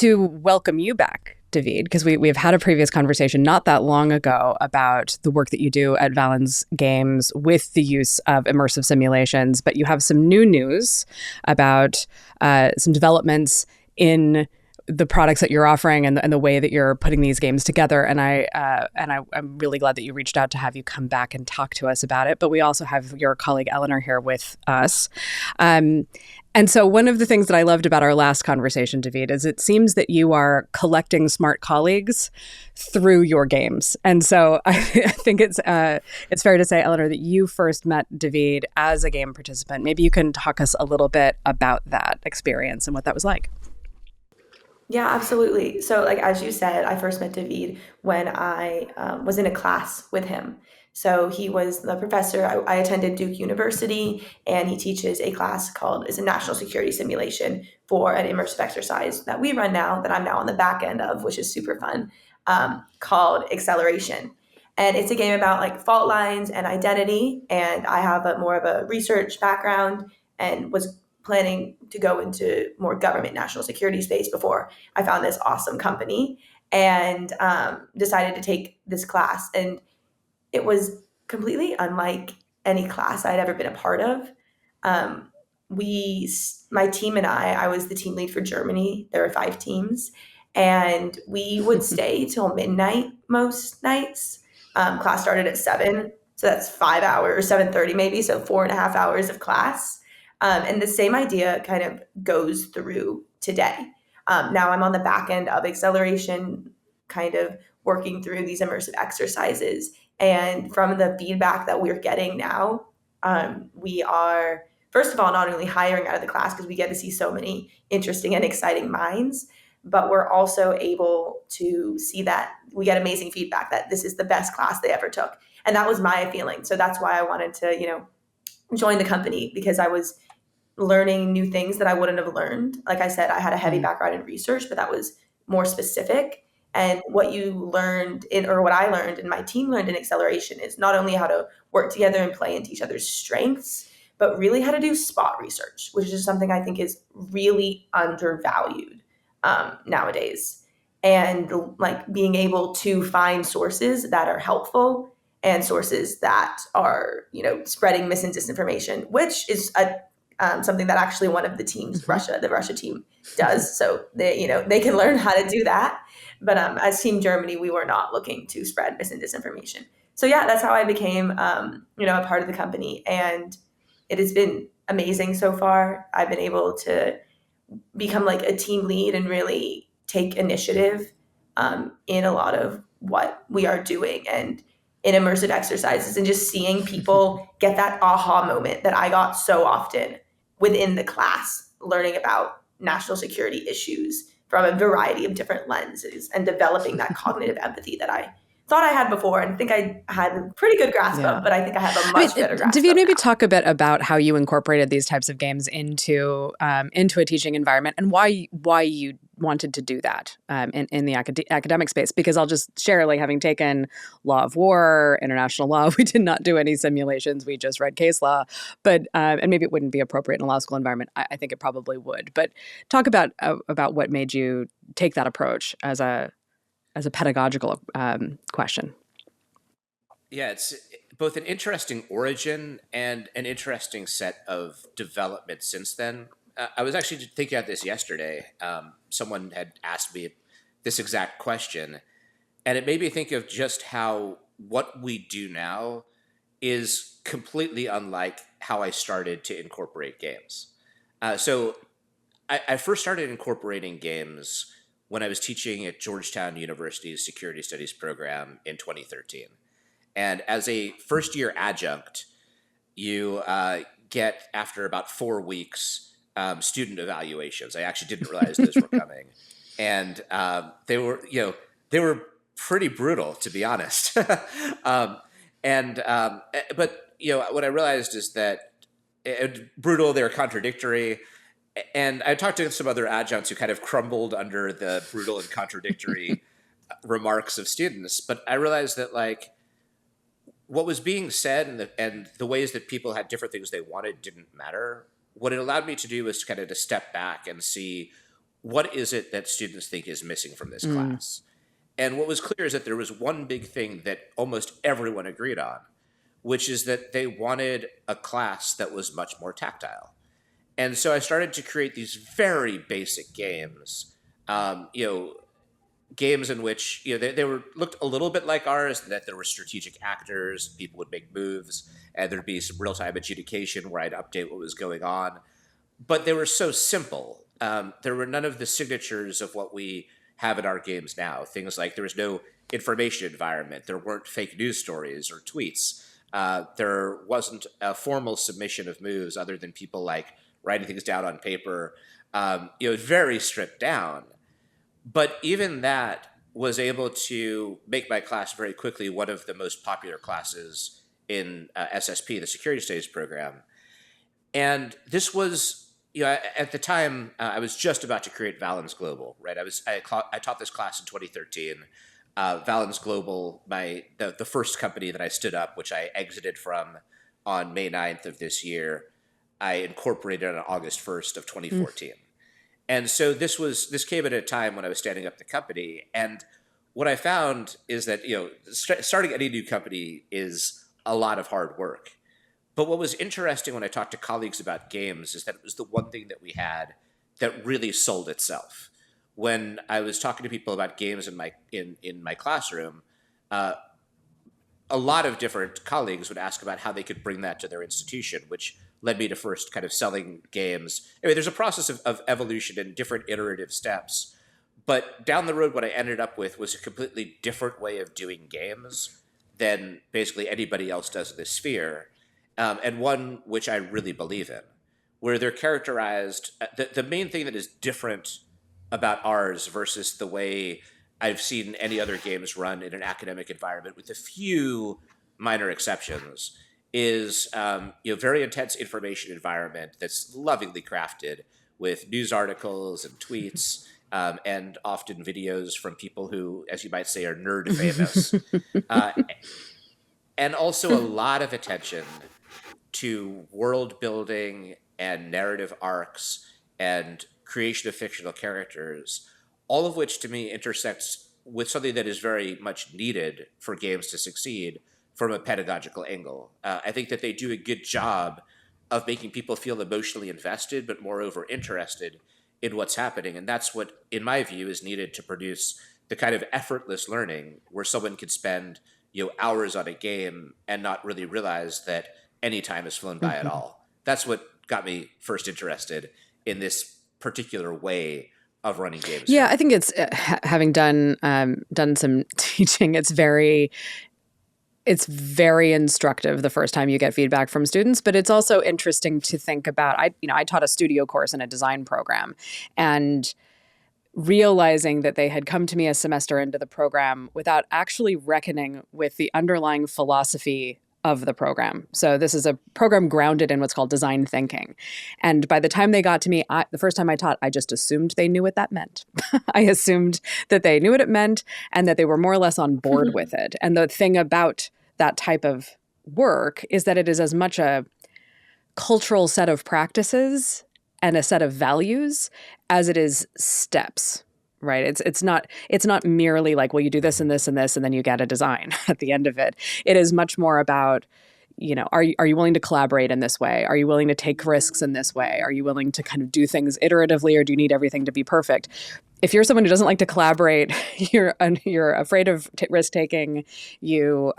to welcome you back, David, because we've had a previous conversation not that long ago about the work that you do at Valens Games with the use of immersive simulations, but you have some new news about some developments in the products that you're offering and the way that you're putting these games together. And I'm really glad that you reached out to have you come back and talk to us about it. But we also have your colleague Eleanor here with us. And so one of the things that I loved about our last conversation, David, is it seems that you are collecting smart colleagues through your games. And so I think it's fair to say, Eleanor, that you first met David as a game participant. Maybe you can talk us a little bit about that experience and what that was like. Yeah, absolutely. So, like as you said, I first met David when I was in a class with him. So he was the professor. I attended Duke University, and he teaches a class called is a national security simulation for an immersive exercise that we run now, that I'm now on the back end of, which is super fun, called Acceleration. And it's a game about like fault lines and identity. And I have more of a research background and was planning to go into more government national security space before I found this awesome company and decided to take this class. And it was completely unlike any class I'd ever been a part of. Um, my team and I was the team lead for Germany. There were 5 teams, and we would stay till midnight most nights. Class started at 7, so that's 5 hours, 7:30 maybe, so 4.5 hours of class. And the same idea kind of goes through today. Now I'm on the back end of Acceleration, kind of working through these immersive exercises. And from the feedback that we're getting now, we are, first of all, not only hiring out of the class because we get to see so many interesting and exciting minds, but we're also able to see that we get amazing feedback that this is the best class they ever took. And that was my feeling. So that's why I wanted to, join the company, because I was learning new things that I wouldn't have learned. Like I said, I had a heavy background in research, but that was more specific. And what what I learned and my team learned in Acceleration is not only how to work together and play into each other's strengths, but really how to do spot research, which is something I think is really undervalued nowadays. And like being able to find sources that are helpful and sources that are, spreading mis and disinformation, which is something that actually one of the teams, the Russia team, does. So they can learn how to do that. But as Team Germany, we were not looking to spread mis and disinformation. So yeah, that's how I became, a part of the company, and it has been amazing so far. I've been able to become like a team lead and really take initiative in a lot of what we are doing and in immersive exercises, and just seeing people get that aha moment that I got so often within the class, learning about national security issues from a variety of different lenses and developing that cognitive empathy that I thought I had before and think I had a pretty good grasp of, but I think I have a much better grasp David, of maybe now. talk a bit about how you incorporated these types of games into a teaching environment, and why you wanted to do that in the academic space. Because I'll just share, like, having taken law of war, international law, we did not do any simulations. We just read case law. But and maybe it wouldn't be appropriate in a law school environment. I think it probably would. But talk about what made you take that approach as a pedagogical question. Yeah, it's both an interesting origin and an interesting set of development since then. I was actually thinking about this yesterday. Someone had asked me this exact question, and it made me think of just how what we do now is completely unlike how I started to incorporate games. So I first started incorporating games when I was teaching at Georgetown University's Security Studies program in 2013. And as a first-year adjunct, you get, after about 4 weeks, student evaluations. I actually didn't realize those were coming, and they were pretty brutal, to be honest. But what I realized is that brutal. They're contradictory. And I talked to some other adjuncts who kind of crumbled under the brutal and contradictory remarks of students. But I realized that, like, what was being said and the ways that people had different things they wanted didn't matter. What it allowed me to do was kind of to step back and see what is it that students think is missing from this class? And what was clear is that there was one big thing that almost everyone agreed on, which is that they wanted a class that was much more tactile. And so I started to create these very basic games, games in which they were looked a little bit like ours, that there were strategic actors, people would make moves, and there'd be some real time adjudication where I'd update what was going on. But they were so simple. There were none of the signatures of what we have in our games now. Things like there was no information environment, there weren't fake news stories or tweets. There wasn't a formal submission of moves other than people like writing things down on paper. Very stripped down. But even that was able to make my class very quickly one of the most popular classes in SSP, the Security Studies program. And this was, at the time, I was just about to create Valens Global, right? I taught this class in 2013. Valens Global, the first company that I stood up, which I exited from on May 9th of this year, I incorporated on August 1st of 2014. And so this came at a time when I was standing up the company. And what I found is that, starting any new company is a lot of hard work. But what was interesting when I talked to colleagues about games is that it was the one thing that we had that really sold itself. When I was talking to people about games in my classroom, a lot of different colleagues would ask about how they could bring that to their institution, which led me to first kind of selling games. I mean, there's a process of evolution and different iterative steps. But down the road, what I ended up with was a completely different way of doing games than basically anybody else does in this sphere, and one which I really believe in, where they're characterized. The main thing that is different about ours versus the way I've seen any other games run in an academic environment, with a few minor exceptions, is very intense information environment that's lovingly crafted with news articles and tweets, and often videos from people who, as you might say, are nerd famous, and also a lot of attention to world building and narrative arcs and creation of fictional characters, all of which to me intersects with something that is very much needed for games to succeed from a pedagogical angle. I think that they do a good job of making people feel emotionally invested, but moreover interested in what's happening. And that's what, in my view, is needed to produce the kind of effortless learning where someone could spend hours on a game and not really realize that any time has flown by at all. That's what got me first interested in this particular way of running games. Yeah, I think it's having done some teaching. It's very instructive the first time you get feedback from students, but it's also interesting to think about. I taught a studio course in a design program, and realizing that they had come to me a semester into the program without actually reckoning with the underlying philosophy of the program. So this is a program grounded in what's called design thinking. And by the time they got to me, the first time I taught, I just assumed they knew what that meant. I assumed that they knew what it meant and that they were more or less on board with it. And the thing about that type of work is that it is as much a cultural set of practices and a set of values as it is steps. Right. It's not merely like, well, you do this and this and this, and then you get a design at the end of it. It is much more about, are you willing to collaborate in this way? Are you willing to take risks in this way? Are you willing to kind of do things iteratively, or do you need everything to be perfect? If you're someone who doesn't like to collaborate, you're afraid of risk taking, you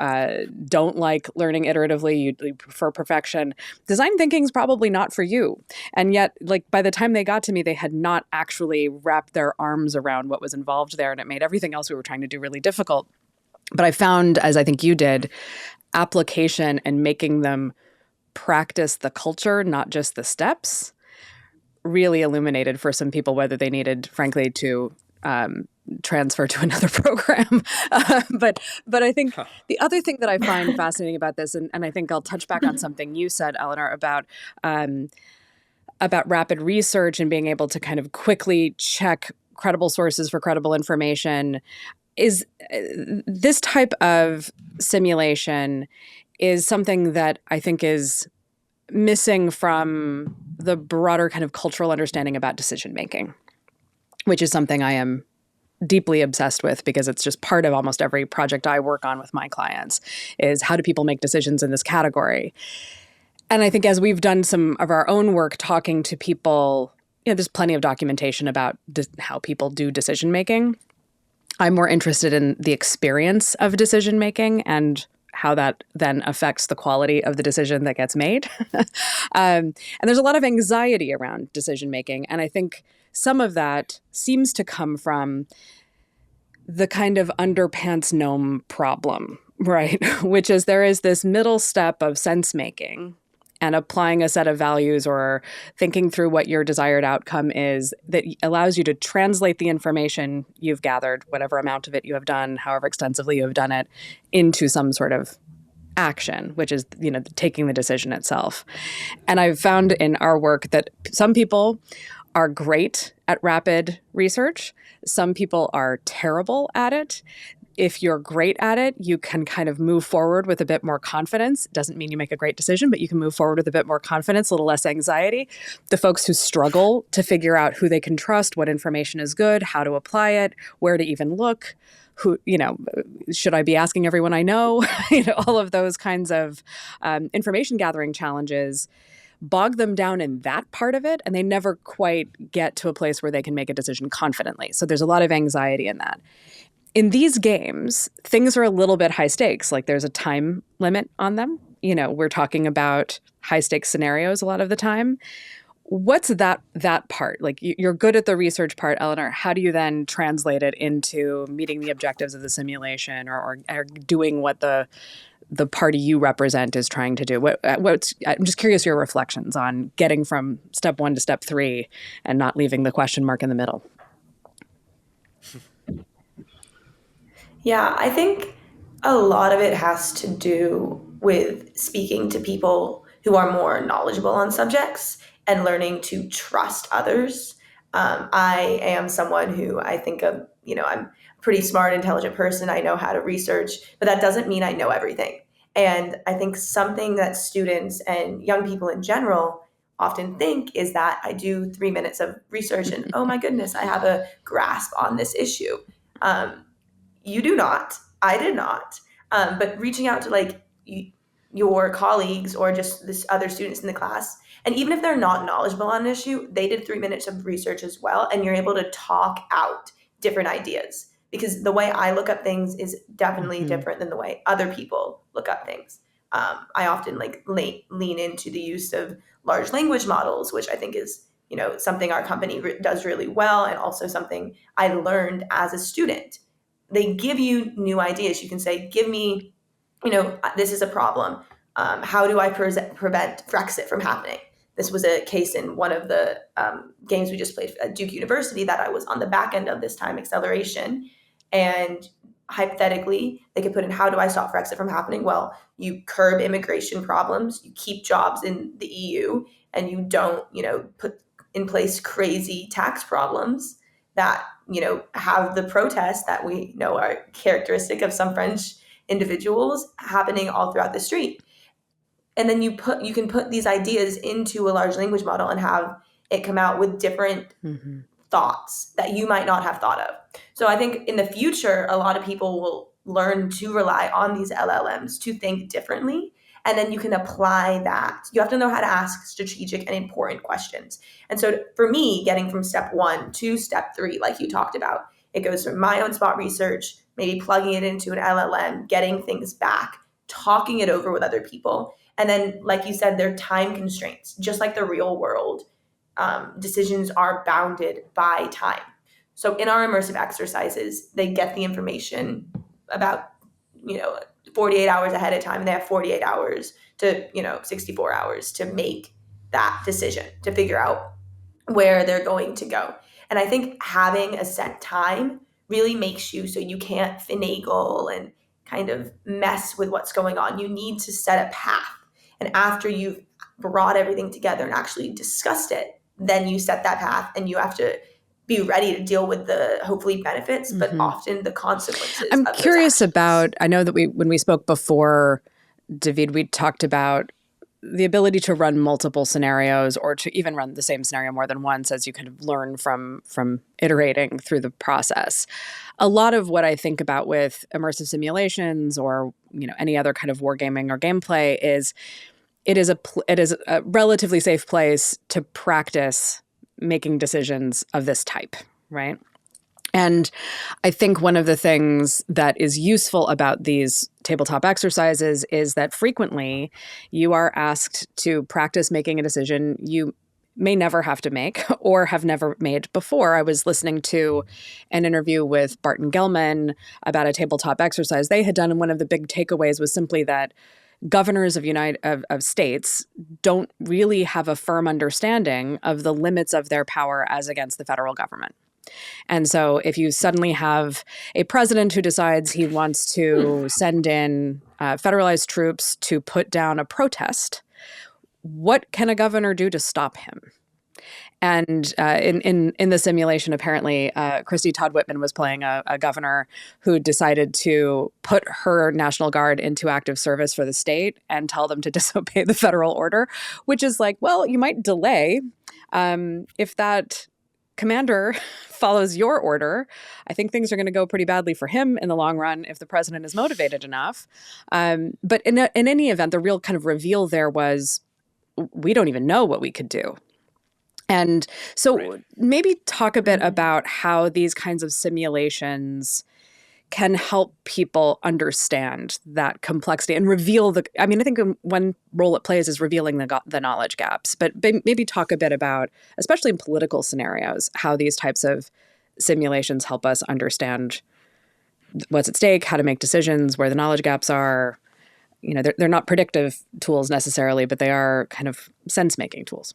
don't like learning iteratively, you prefer perfection, design thinking is probably not for you. And yet, like, by the time they got to me, they had not actually wrapped their arms around what was involved there, and it made everything else we were trying to do really difficult. But I found, as I think you did, application and making them practice the culture, not just the steps, really illuminated for some people whether they needed, frankly, to transfer to another program. But I think the other thing that I find fascinating about this, and I think I'll touch back on something you said, Eleanor, about rapid research and being able to kind of quickly check credible sources for credible information, is this type of simulation is something that I think is missing from the broader kind of cultural understanding about decision making, which is something I am deeply obsessed with because it's just part of almost every project I work on with my clients, is how do people make decisions in this category? And I think as we've done some of our own work talking to people, there's plenty of documentation about how people do decision making. I'm more interested in the experience of decision making and how that then affects the quality of the decision that gets made. And there's a lot of anxiety around decision making. And I think some of that seems to come from the kind of underpants gnome problem, right? Which is there is this middle step of sense making and applying a set of values or thinking through what your desired outcome is that allows you to translate the information you've gathered, whatever amount of it you have done, however extensively you have done it, into some sort of action, which is, taking the decision itself. And I've found in our work that some people are great at rapid research. Some people are terrible at it. If you're great at it, you can kind of move forward with a bit more confidence. It doesn't mean you make a great decision, but you can move forward with a bit more confidence, a little less anxiety. The folks who struggle to figure out who they can trust, what information is good, how to apply it, where to even look, should I be asking everyone I know? All of those kinds of information gathering challenges bog them down in that part of it, and they never quite get to a place where they can make a decision confidently. So there's a lot of anxiety in that. In these games, things are a little bit high stakes. Like there's a time limit on them. We're talking about high stakes scenarios a lot of the time. What's that part? Like you're good at the research part, Eleanor. How do you then translate it into meeting the objectives of the simulation or doing what the party you represent is trying to do? I'm just curious your reflections on getting from step 1 to step 3 and not leaving the question mark in the middle. Yeah, I think a lot of it has to do with speaking to people who are more knowledgeable on subjects and learning to trust others. I am someone who I think of, I'm a pretty smart, intelligent person. I know how to research, but that doesn't mean I know everything. And I think something that students and young people in general often think is that I do 3 minutes of research and, oh my goodness, I have a grasp on this issue. You do not. I did not. But reaching out to your colleagues or just this other students in the class, and even if they're not knowledgeable on an issue, they did 3 minutes of research as well, and you're able to talk out different ideas. Because the way I look up things is definitely different than the way other people look up things. I often lean into the use of large language models, which I think is something our company does really well, and also something I learned as a student. They give you new ideas. You can say, give me, this is a problem. How do I prevent Brexit from happening? This was a case in one of the games we just played at Duke University that I was on the back end of this time acceleration. And hypothetically, they could put in, how do I stop Brexit from happening? Well, you curb immigration problems, you keep jobs in the EU, and you don't, put in place crazy tax problems that have the protests that we know are characteristic of some French individuals happening all throughout the street. And then you can put these ideas into a large language model and have it come out with different thoughts that you might not have thought of. So I think in the future, a lot of people will learn to rely on these LLMs to think differently. And then you can apply that. You have to know how to ask strategic and important questions. And so for me, getting from step 1 to step 3, like you talked about, it goes from my own spot research, maybe plugging it into an LLM, getting things back, talking it over with other people. And then, like you said, there are time constraints. Just like the real world, decisions are bounded by time. So in our immersive exercises, they get the information about, 48 hours ahead of time, and they have 48 hours to, 64 hours to make that decision, to figure out where they're going to go. And I think having a set time really makes you so you can't finagle and kind of mess with what's going on. You need to set a path. And after you've brought everything together and actually discussed it, then you set that path, and you have to be ready to deal with the hopefully benefits, but often the consequences. I'm curious about, I know that when we spoke before, David, we talked about the ability to run multiple scenarios, or to even run the same scenario more than once, as you kind of learn from iterating through the process. A lot of what I think about with immersive simulations, or any other kind of wargaming or gameplay, is it is a relatively safe place to practice making decisions of this type, right? And I think one of the things that is useful about these tabletop exercises is that frequently you are asked to practice making a decision you may never have to make or have never made before. I was listening to an interview with Barton Gellman about a tabletop exercise they had done, and one of the big takeaways was simply that governors of states don't really have a firm understanding of the limits of their power as against the federal government. And so if you suddenly have a president who decides he wants to send in federalized troops to put down a what can a governor do to stop him? And in the simulation, apparently, Christy Todd Whitman was playing a governor who decided to put her National Guard into active service for the state and tell them to disobey the federal order, which is like, well, you might delay if that commander follows your order. I think things are going to go pretty badly for him in the long run if the president is motivated enough. But in any event, the real kind of reveal there was, we don't even know what we could do. And so maybe talk a bit about how these kinds of simulations can help people understand that complexity and reveal I think one role it plays is revealing the knowledge gaps, but maybe talk a bit about, especially in political scenarios, how these types of simulations help us understand what's at stake, how to make decisions, where the knowledge gaps are. They're not predictive tools necessarily, but they are kind of sense-making tools.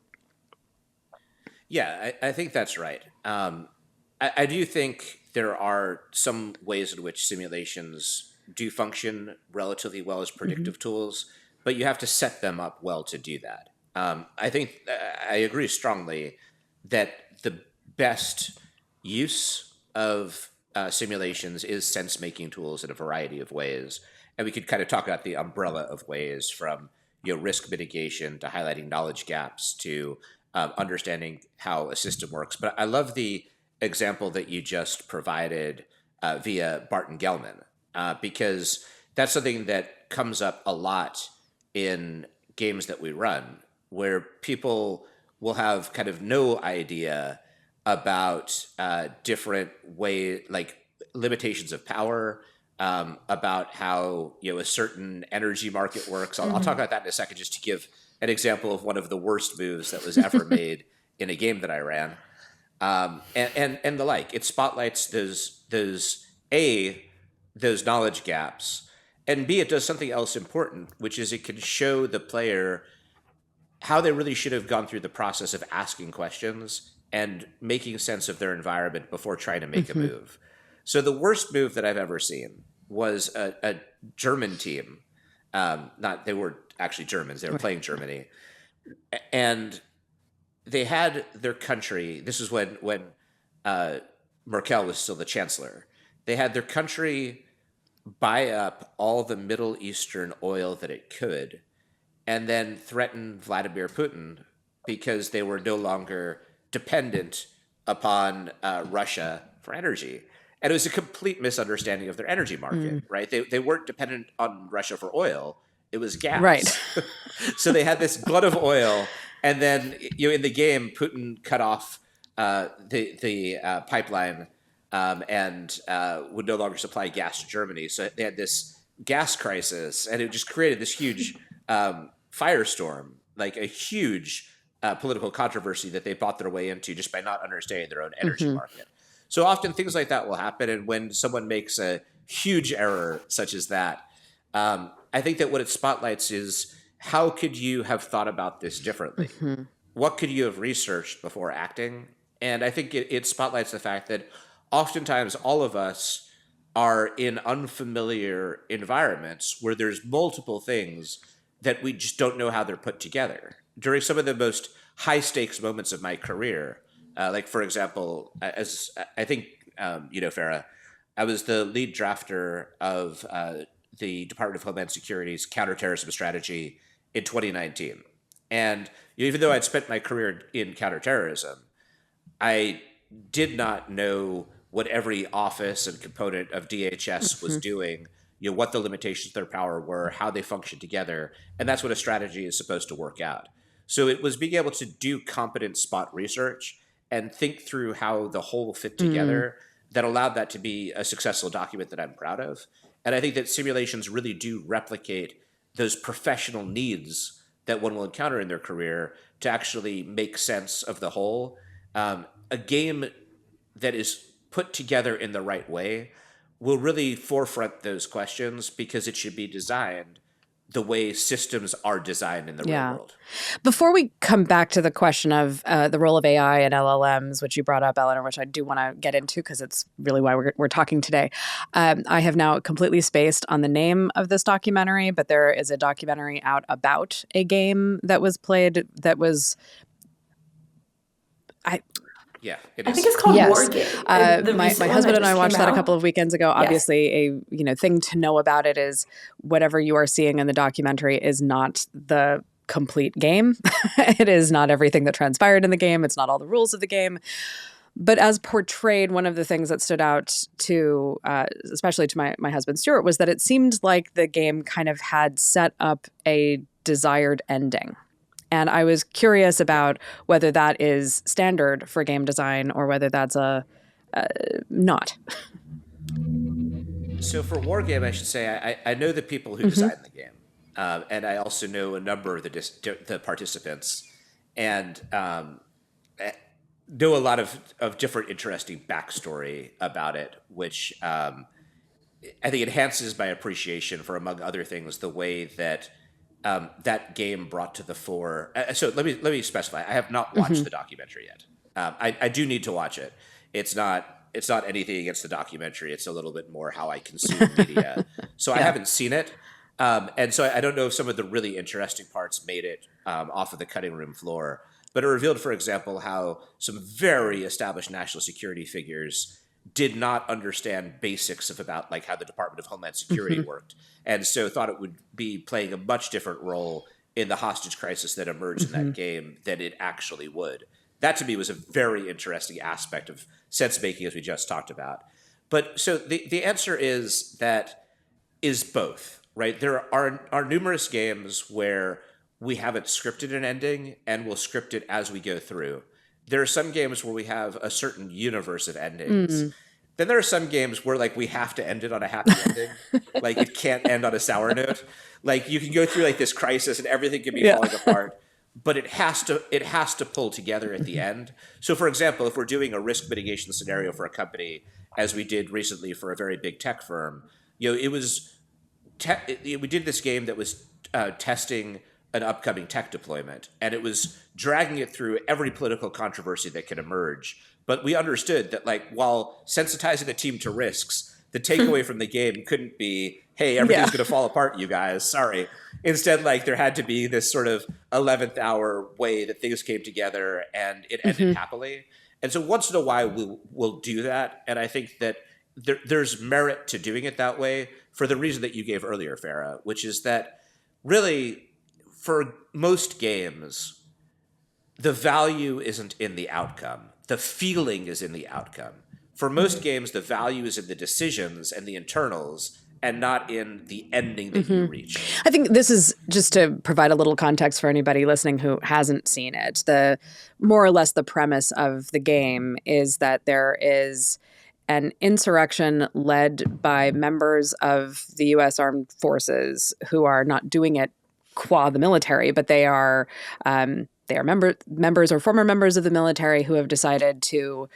Yeah, I think that's right. I do think there are some ways in which simulations do function relatively well as predictive tools, but you have to set them up well to do that. I think I agree strongly that the best use of simulations is sense-making tools in a variety of ways. And we could kind of talk about the umbrella of ways, from risk mitigation to highlighting knowledge gaps to understanding how a system works. But I love the example that you just provided via Barton Gellman, because that's something that comes up a lot in games that we run, where people will have kind of no idea about different ways, like limitations of power, about how a certain energy market works. I'll talk about that in a second, just to give an example of one of the worst moves that was ever made in a game that I ran, and the like. It spotlights those knowledge gaps, and B, it does something else important, which is it can show the player how they really should have gone through the process of asking questions and making sense of their environment before trying to make a move. So the worst move that I've ever seen was a German team. They were actually Germans. They were playing Germany, and they had their country. This is when Merkel was still the chancellor. They had their country buy up all the Middle Eastern oil that it could, and then threaten Vladimir Putin because they were no longer dependent upon Russia for energy. And it was a complete misunderstanding of their energy market, right? They weren't dependent on Russia for oil. It was gas. Right. So they had this glut of oil, and then in the game, Putin cut off the pipeline and would no longer supply gas to Germany. So they had this gas crisis, and it just created this huge firestorm, like a huge political controversy that they bought their way into just by not understanding their own energy market. So often things like that will happen, and when someone makes a huge error such as that, I think that what it spotlights is, how could you have thought about this differently? What could you have researched before acting? And I think it spotlights the fact that oftentimes all of us are in unfamiliar environments where there's multiple things that we just don't know how they're put together. During some of the most high stakes moments of my career, like for example, as I think Farah, I was the lead drafter of the Department of Homeland Security's counterterrorism strategy in 2019. And even though I'd spent my career in counterterrorism, I did not know what every office and component of DHS was doing, what the limitations of their power were, how they functioned together, and that's what a strategy is supposed to work out. So it was being able to do competent spot research and think through how the whole fit together that allowed that to be a successful document that I'm proud of. And I think that simulations really do replicate those professional needs that one will encounter in their career to actually make sense of the whole. A game that is put together in the right way will really forefront those questions because it should be designed the way systems are designed in the real world. Before we come back to the question of the role of AI and LLMs, which you brought up, Eleanor, which I do want to get into because it's really why we're talking today. I have now completely spaced on the name of this documentary, but there is a documentary out about a game that was played that was... Yeah, it I is. think it's called War Game. My husband and I watched that a couple of weekends ago. Yes. Obviously, a thing to know about it is whatever you are seeing in the documentary is not the complete game. It is not everything that transpired in the game. It's not all the rules of the game. But as portrayed, one of the things that stood out to, especially to my husband Stuart, was that it seemed like the game kind of had set up a desired ending. And I was curious about whether that is standard for game design or whether that's not. So for Wargame, I should say I know the people who designed the game, and I also know a number of the participants, and know a lot of different interesting backstory about it, which I think enhances my appreciation for, among other things, the way that that game brought to the fore. So let me specify. I have not watched the documentary yet. I do need to watch it. It's not anything against the documentary. It's a little bit more how I consume media. So I haven't seen it, and so I don't know if some of the really interesting parts made it off of the cutting room floor. But it revealed, for example, how some very established national security figures did not understand basics of about like how the Department of Homeland Security worked, and so thought it would be playing a much different role in the hostage crisis that emerged in that game than it actually would. That to me was a very interesting aspect of sense making, as we just talked about. But so the answer is both, right? There are numerous games where we haven't scripted an ending and we'll script it as we go through. There are some games where we have a certain universe of endings. Then there are some games where like we have to end it on a happy ending. Like it can't end on a sour note. Like you can go through like this crisis and everything can be falling apart, but it has to pull together at the end. So for example, if we're doing a risk mitigation scenario for a company, as we did recently for a very big tech firm, it was we did this game that was testing an upcoming tech deployment, and it was dragging it through every political controversy that could emerge. But we understood that, like, while sensitizing the team to risks, the takeaway from the game couldn't be, hey, everything's going to fall apart, you guys, sorry. Instead, like, there had to be this sort of 11th hour way that things came together and it ended happily. And so once in a while, we'll do that. And I think that there's merit to doing it that way for the reason that you gave earlier, Farah, which is that really, for most games, the value isn't in the outcome. The feeling is in the outcome. For most games, the value is in the decisions and the internals and not in the ending that you reach. I think this is just to provide a little context for anybody listening who hasn't seen it. The more or less the premise of the game is that there is an insurrection led by members of the U.S. Armed Forces who are not doing it qua the military, but they are members or former members of the military who have decided to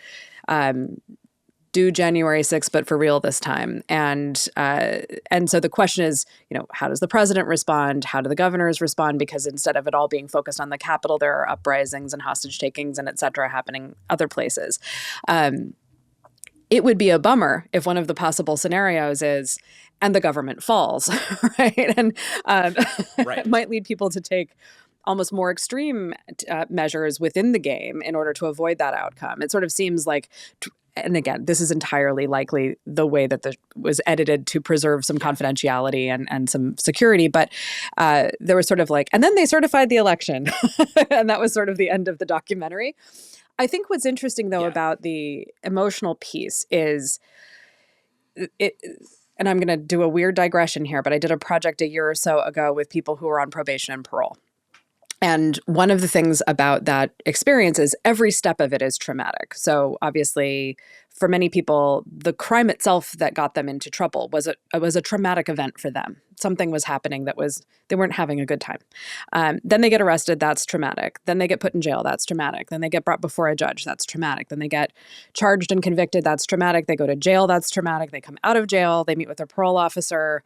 do January 6th, but for real this time. And so the question is, how does the president respond? How do the governors respond? Because instead of it all being focused on the Capitol, there are uprisings and hostage takings and et cetera happening other places. It would be a bummer if one of the possible scenarios is, and the government falls, right? And it might lead people to take almost more extreme measures within the game in order to avoid that outcome. It sort of seems like and again, this is entirely likely the way that was edited to preserve some confidentiality and some security. But there was sort of like, and then they certified the election. And that was sort of the end of the documentary. I think what's interesting, though, about the emotional piece is it. And I'm going to do a weird digression here, but I did a project a year or so ago with people who were on probation and parole. And one of the things about that experience is every step of it is traumatic. So obviously, for many people, the crime itself that got them into trouble was a traumatic event for them. Something was happening they weren't having a good time. Then they get arrested. That's traumatic. Then they get put in jail. That's traumatic. Then they get brought before a judge. That's traumatic. Then they get charged and convicted. That's traumatic. They go to jail. That's traumatic. They come out of jail. They meet with their parole officer.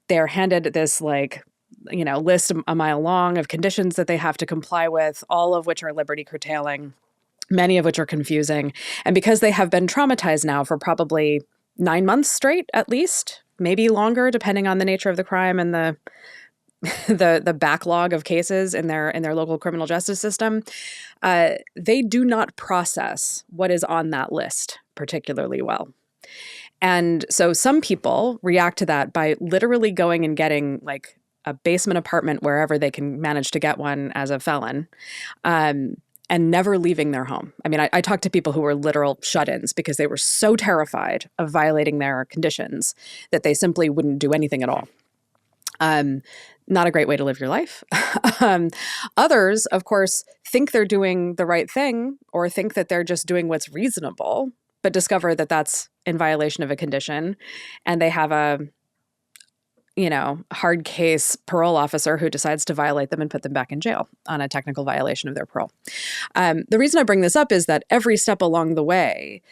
They're handed this list a mile long of conditions that they have to comply with, all of which are liberty curtailing, many of which are confusing. And because they have been traumatized now for probably 9 months straight, at least, maybe longer, depending on the nature of the crime and the backlog of cases in their local criminal justice system, they do not process what is on that list particularly well. And so some people react to that by literally going and getting like a basement apartment wherever they can manage to get one as a felon, and never leaving their home. I mean, I talked to people who were literal shut-ins because they were so terrified of violating their conditions that they simply wouldn't do anything at all. Not a great way to live your life. Others, of course, think they're doing the right thing or think that they're just doing what's reasonable, but discover that that's in violation of a condition, and they have a hard case parole officer who decides to violate them and put them back in jail on a technical violation of their parole. The reason I bring this up is that every step along the way,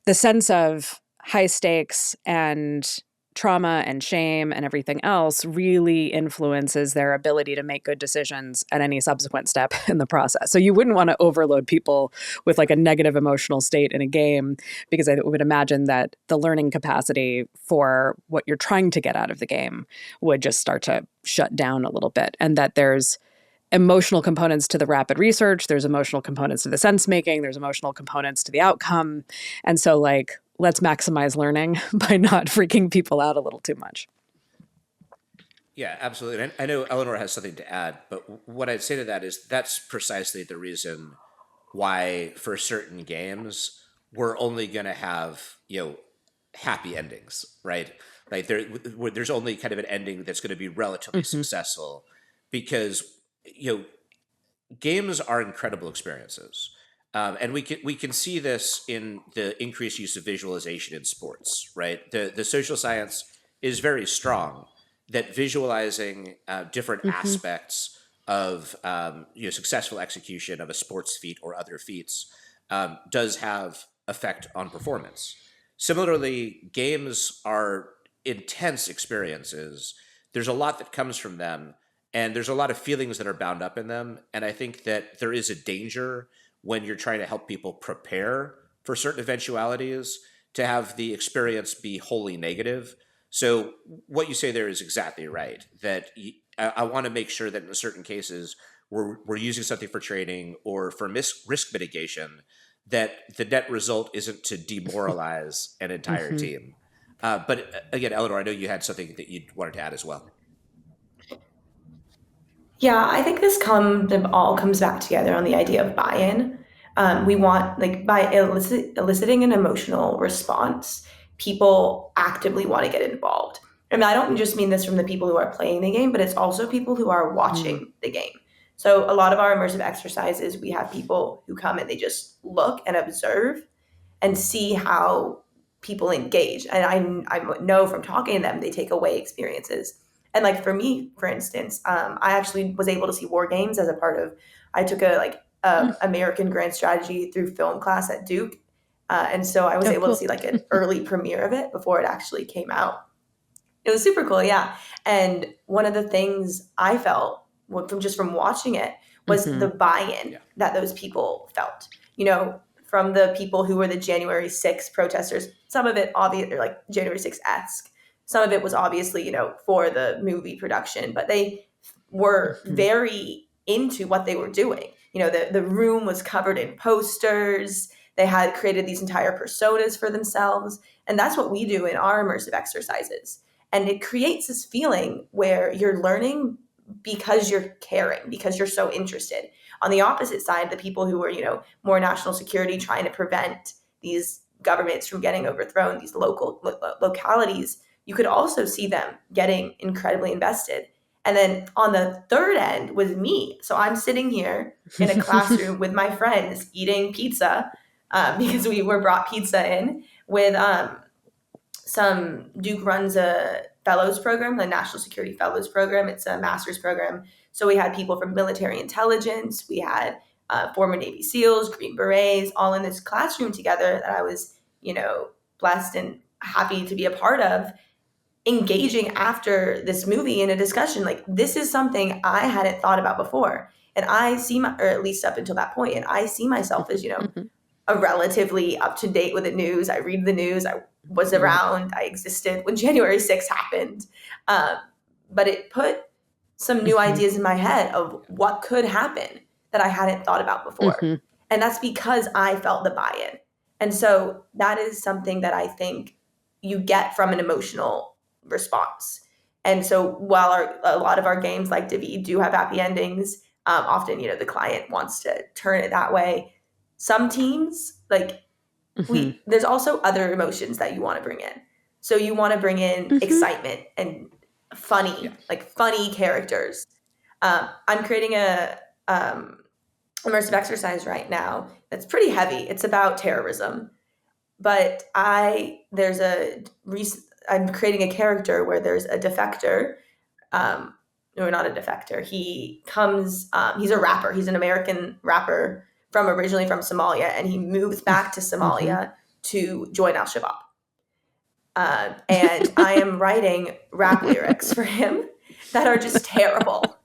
the sense of high stakes and trauma and shame and everything else really influences their ability to make good decisions at any subsequent step in the process. So you wouldn't want to overload people with like a negative emotional state in a game, because I would imagine that the learning capacity for what you're trying to get out of the game would just start to shut down a little bit, and that there's emotional components to the rapid research, there's emotional components to the sense making, there's emotional components to the outcome. And so let's maximize learning by not freaking people out a little too much. Yeah, absolutely. And I know Eleanor has something to add, but what I'd say to that is that's precisely the reason why for certain games we're only going to have, happy endings, right? Like there's only kind of an ending that's going to be relatively successful, because, games are incredible experiences. And we can see this in the increased use of visualization in sports, right? The social science is very strong that visualizing different aspects of successful execution of a sports feat or other feats does have effect on performance. Similarly, games are intense experiences. There's a lot that comes from them, and there's a lot of feelings that are bound up in them. And I think that there is a danger when you're trying to help people prepare for certain eventualities to have the experience be wholly negative. So what you say there is exactly right, that I want to make sure that in certain cases we're using something for training or for risk mitigation, that the net result isn't to demoralize an entire team. But again, Eleanor, I know you had something that you wanted to add as well. Yeah, I think this all comes back together on the idea of buy-in. We want, like, by eliciting an emotional response, people actively want to get involved. And I don't just mean this from the people who are playing the game, but it's also people who are watching the game. So a lot of our immersive exercises, we have people who come and they just look and observe and see how people engage. And I know from talking to them, they take away experiences. And like for me, for instance, I actually was able to see war games as a part of, I took American Grand Strategy through film class at Duke. And so I was able to see like an early premiere of it before it actually came out. It was super cool, yeah. And one of the things I felt from watching it was the buy-in that those people felt. From the people who were the January 6th protesters, some of it obvious, or like January 6th-esque. Some of it was obviously, for the movie production, but they were very into what they were doing. The room was covered in posters. They had created these entire personas for themselves. And that's what we do in our immersive exercises. And it creates this feeling where you're learning because you're caring, because you're so interested. On the opposite side, the people who are, more national security, trying to prevent these governments from getting overthrown, these localities, you could also see them getting incredibly invested. And then on the third end was me. So I'm sitting here in a classroom with my friends eating pizza, because we were brought pizza in with some Duke runs a fellows program, the National Security Fellows Program. It's a master's program. So we had people from military intelligence. We had former Navy SEALs, Green Berets, all in this classroom together that I was, blessed and happy to be a part of, engaging after this movie in a discussion. Like, this is something I hadn't thought about before. And I see or at least up until that point, and I see myself as, a relatively up to date with the news. I read the news. I was around. I existed when January 6th happened. But it put some new ideas in my head of what could happen that I hadn't thought about before. And that's because I felt the buy-in. And so that is something that I think you get from an emotional response. And so while a lot of our games like David do have happy endings, often, the client wants to turn it that way. Some teams, like there's also other emotions that you want to bring in. So you want to bring in excitement and funny, like funny characters. I'm creating a immersive exercise right now that's pretty heavy. It's about terrorism, but I'm creating a character where there's a defector. No, not a defector. He comes. He's a rapper. He's an American rapper originally from Somalia, and he moves back to Somalia to join Al-Shabaab. And I am writing rap lyrics for him that are just terrible.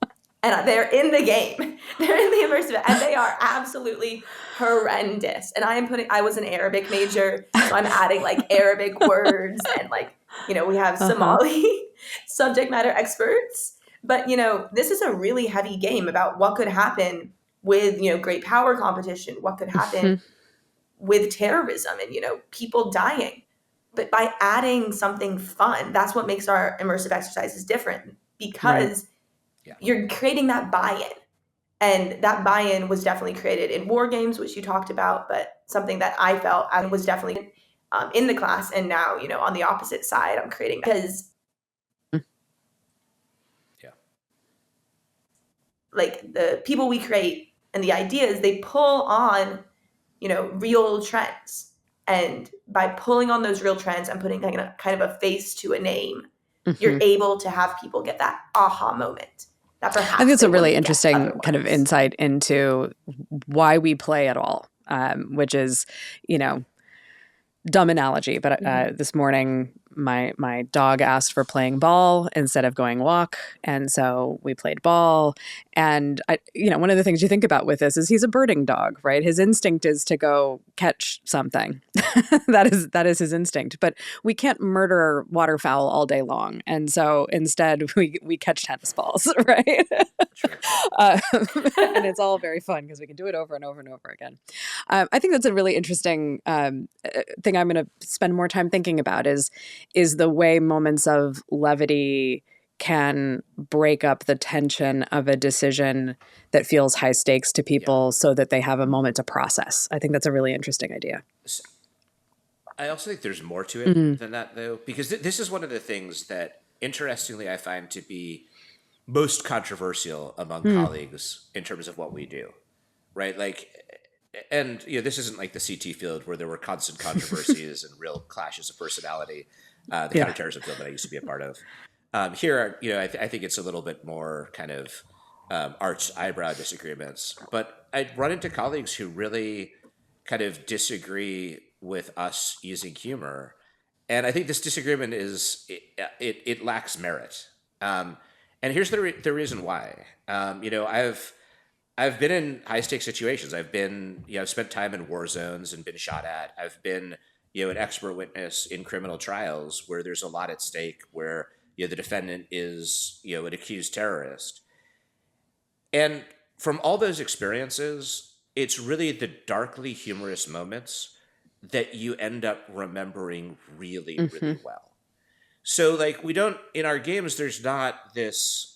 And they're in the game. They're in the immersive, and they are absolutely horrendous. And I was an Arabic major, so I'm adding like Arabic words, and we have Somali subject matter experts. But, this is a really heavy game about what could happen with, great power competition, what could happen with terrorism and, people dying. But by adding something fun, that's what makes our immersive exercises different, because you're creating that buy-in. And that buy-in was definitely created in war games, which you talked about, but something that I felt I was definitely in the class. And now, on the opposite side, I'm creating because like the people we create and the ideas, they pull on, real trends. And by pulling on those real trends and putting kind of a face to a name, you're able to have people get that aha moment. That perhaps I think it's a really interesting kind of insight into why we play at all, which is, dumb analogy. But this morning, my dog asked for playing ball instead of going walk. And so we played ball. And, one of the things you think about with this is he's a birding dog, right? His instinct is to go catch something. That is his instinct. But we can't murder waterfowl all day long. And so instead we catch tennis balls, right? And it's all very fun because we can do it over and over and over again. I think that's a really interesting thing I'm going to spend more time thinking about is the way moments of levity can break up the tension of a decision that feels high stakes to people so that they have a moment to process. I think that's a really interesting idea. I also think there's more to it than that, though, because this is one of the things that, interestingly, I find to be most controversial among colleagues in terms of what we do, right? And this isn't like the CT field where there were constant controversies and real clashes of personality, the counterterrorism field that I used to be a part of. Here, I think it's a little bit more kind of arched eyebrow disagreements. But I run into colleagues who really kind of disagree with us using humor, and I think this disagreement it lacks merit. And here's the reason why. I've been in high stakes situations. I've spent time in war zones and been shot at. I've been, an expert witness in criminal trials where there's a lot at stake, where, the defendant is, an accused terrorist. And from all those experiences, it's really the darkly humorous moments that you end up remembering really, Hmm. really well. So, like, we don't, in our games, there's not this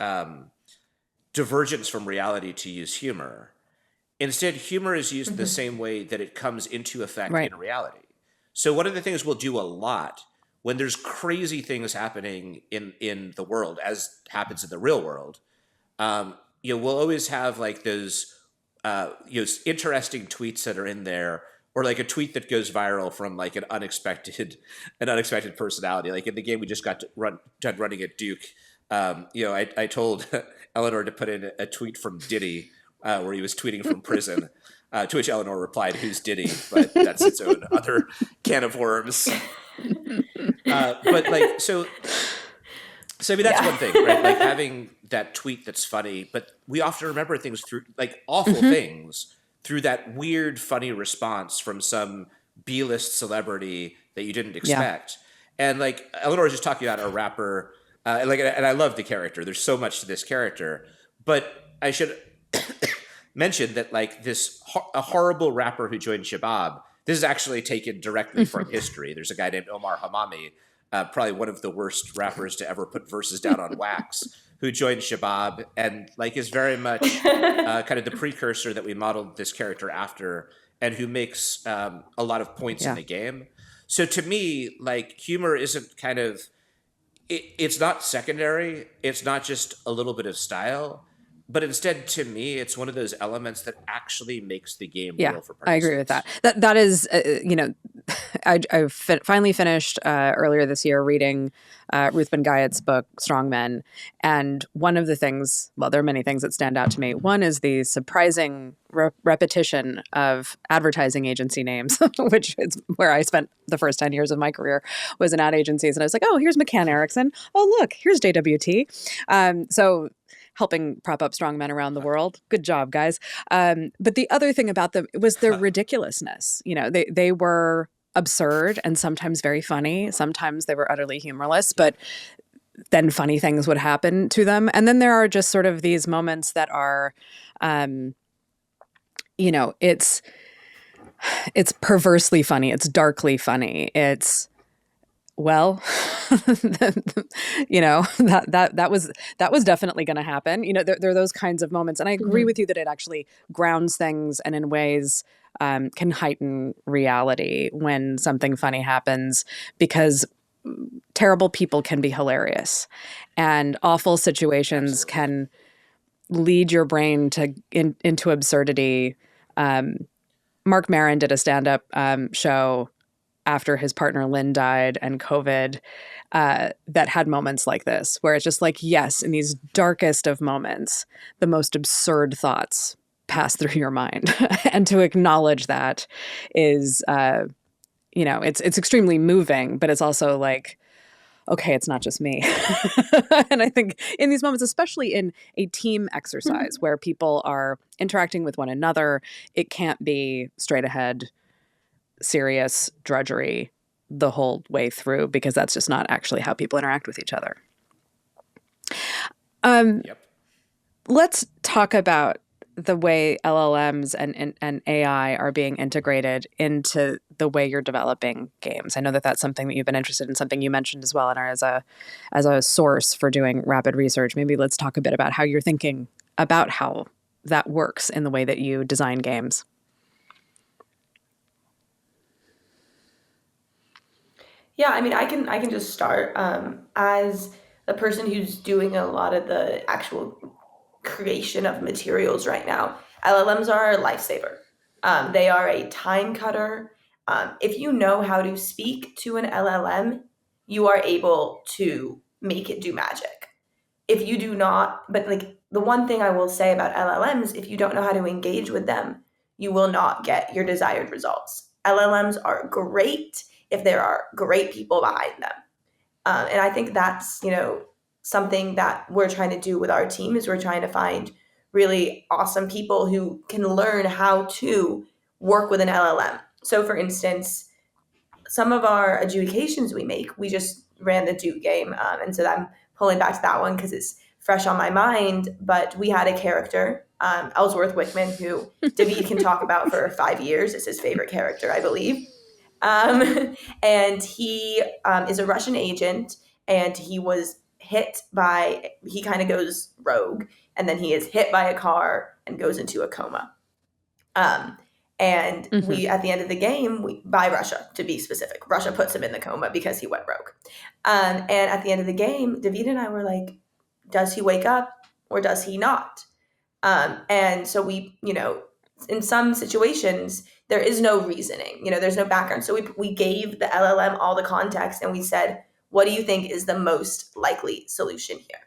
divergence from reality to use humor. Instead, humor is used the Hmm. same way that it comes into effect Right. in reality. So, one of the things we'll do a lot when there's crazy things happening in the world, as happens in the real world, we'll always have like those, interesting tweets that are in there, or like a tweet that goes viral from like an unexpected personality. Like in the game we just done running at Duke. I told Eleanor to put in a tweet from Diddy, where he was tweeting from prison. To which Eleanor replied, "Who's Diddy?" But that's its own other can of worms. But like so I mean that's Yeah. one thing, right? Like having that tweet that's funny, but we often remember things through like awful Hmm. things through that weird funny response from some B-list celebrity that you didn't Yeah. expect. And like Eleanor was just talking about a rapper, and I love the character. There's so much to this character, but I should mention that like a horrible rapper who joined Shabab. This is actually taken directly from history. There's a guy named Omar Hamami, probably one of the worst rappers to ever put verses down on wax, who joined Shabab and like is very much kind of the precursor that we modeled this character after, and who makes a lot of points in Yeah. the game. So to me, like humor isn't kind of it's not secondary. It's not just a little bit of style, but instead, to me, it's one of those elements that actually makes the game Yeah, real for I agree with that. participants. That is, finally finished earlier this year reading Ruth Ben Guyet's book Strong Men, and one of the things, well, there are many things that stand out to me. One is the surprising repetition of advertising agency names, which is where I spent the first 10 years of my career was in ad agencies, and I was like, oh, here's McCann Erickson. Oh, look, here's JWT. So helping prop up strong men around the world. Good job, guys. But the other thing about them was their ridiculousness. They were absurd and sometimes very funny. Sometimes they were utterly humorless, but then funny things would happen to them. And then there are just sort of these moments that are, um, it's perversely funny. It's darkly funny. It's well, that was definitely going to happen. There are those kinds of moments, and I agree Hmm. with you that it actually grounds things and in ways can heighten reality when something funny happens, because terrible people can be hilarious, and awful situations Absolutely. can lead your brain into absurdity. Mark Maron did a stand-up show after his partner Lynn died and COVID, that had moments like this, where it's just like, yes, in these darkest of moments, the most absurd thoughts pass through your mind. And to acknowledge that is, it's extremely moving, but it's also like, okay, it's not just me. And I think in these moments, especially in a team exercise where people are interacting with one another, it can't be straight ahead serious drudgery the whole way through, because that's just not actually how people interact with each other. Um, Yep. let's talk about the way LLMs and AI are being integrated into the way you're developing games. I know that that's something that you've been interested in, something you mentioned as well, and are as a source for doing rapid research. Maybe let's talk a bit about how you're thinking about how that works in the way that you design games. Yeah, I mean, I can just start as a person who's doing a lot of the actual creation of materials right now. LLMs are a lifesaver. They are a time cutter. If you know how to speak to an LLM, you are able to make it do magic. If you do not, but like the one thing I will say about LLMs, if you don't know how to engage with them, you will not get your desired results. LLMs are great if there are great people behind them. And I think that's, something that we're trying to do with our team is we're trying to find really awesome people who can learn how to work with an LLM. So for instance, some of our adjudications we make, we just ran the Duke game. And so I'm pulling back to that one because it's fresh on my mind, but we had a character, Ellsworth Wickman, who David can talk about for 5 years. It's his favorite character, I believe. And he is a Russian agent, and he kind of goes rogue, and then he is hit by a car and goes into a coma. Um, and we, at the end of the game, by Russia, to be specific, Russia puts him in the coma because he went rogue. And at the end of the game, David and I were like, does he wake up or does he not? And so we, in some situations, there is no reasoning, there's no background. So we gave the LLM all the context and we said, what do you think is the most likely solution here?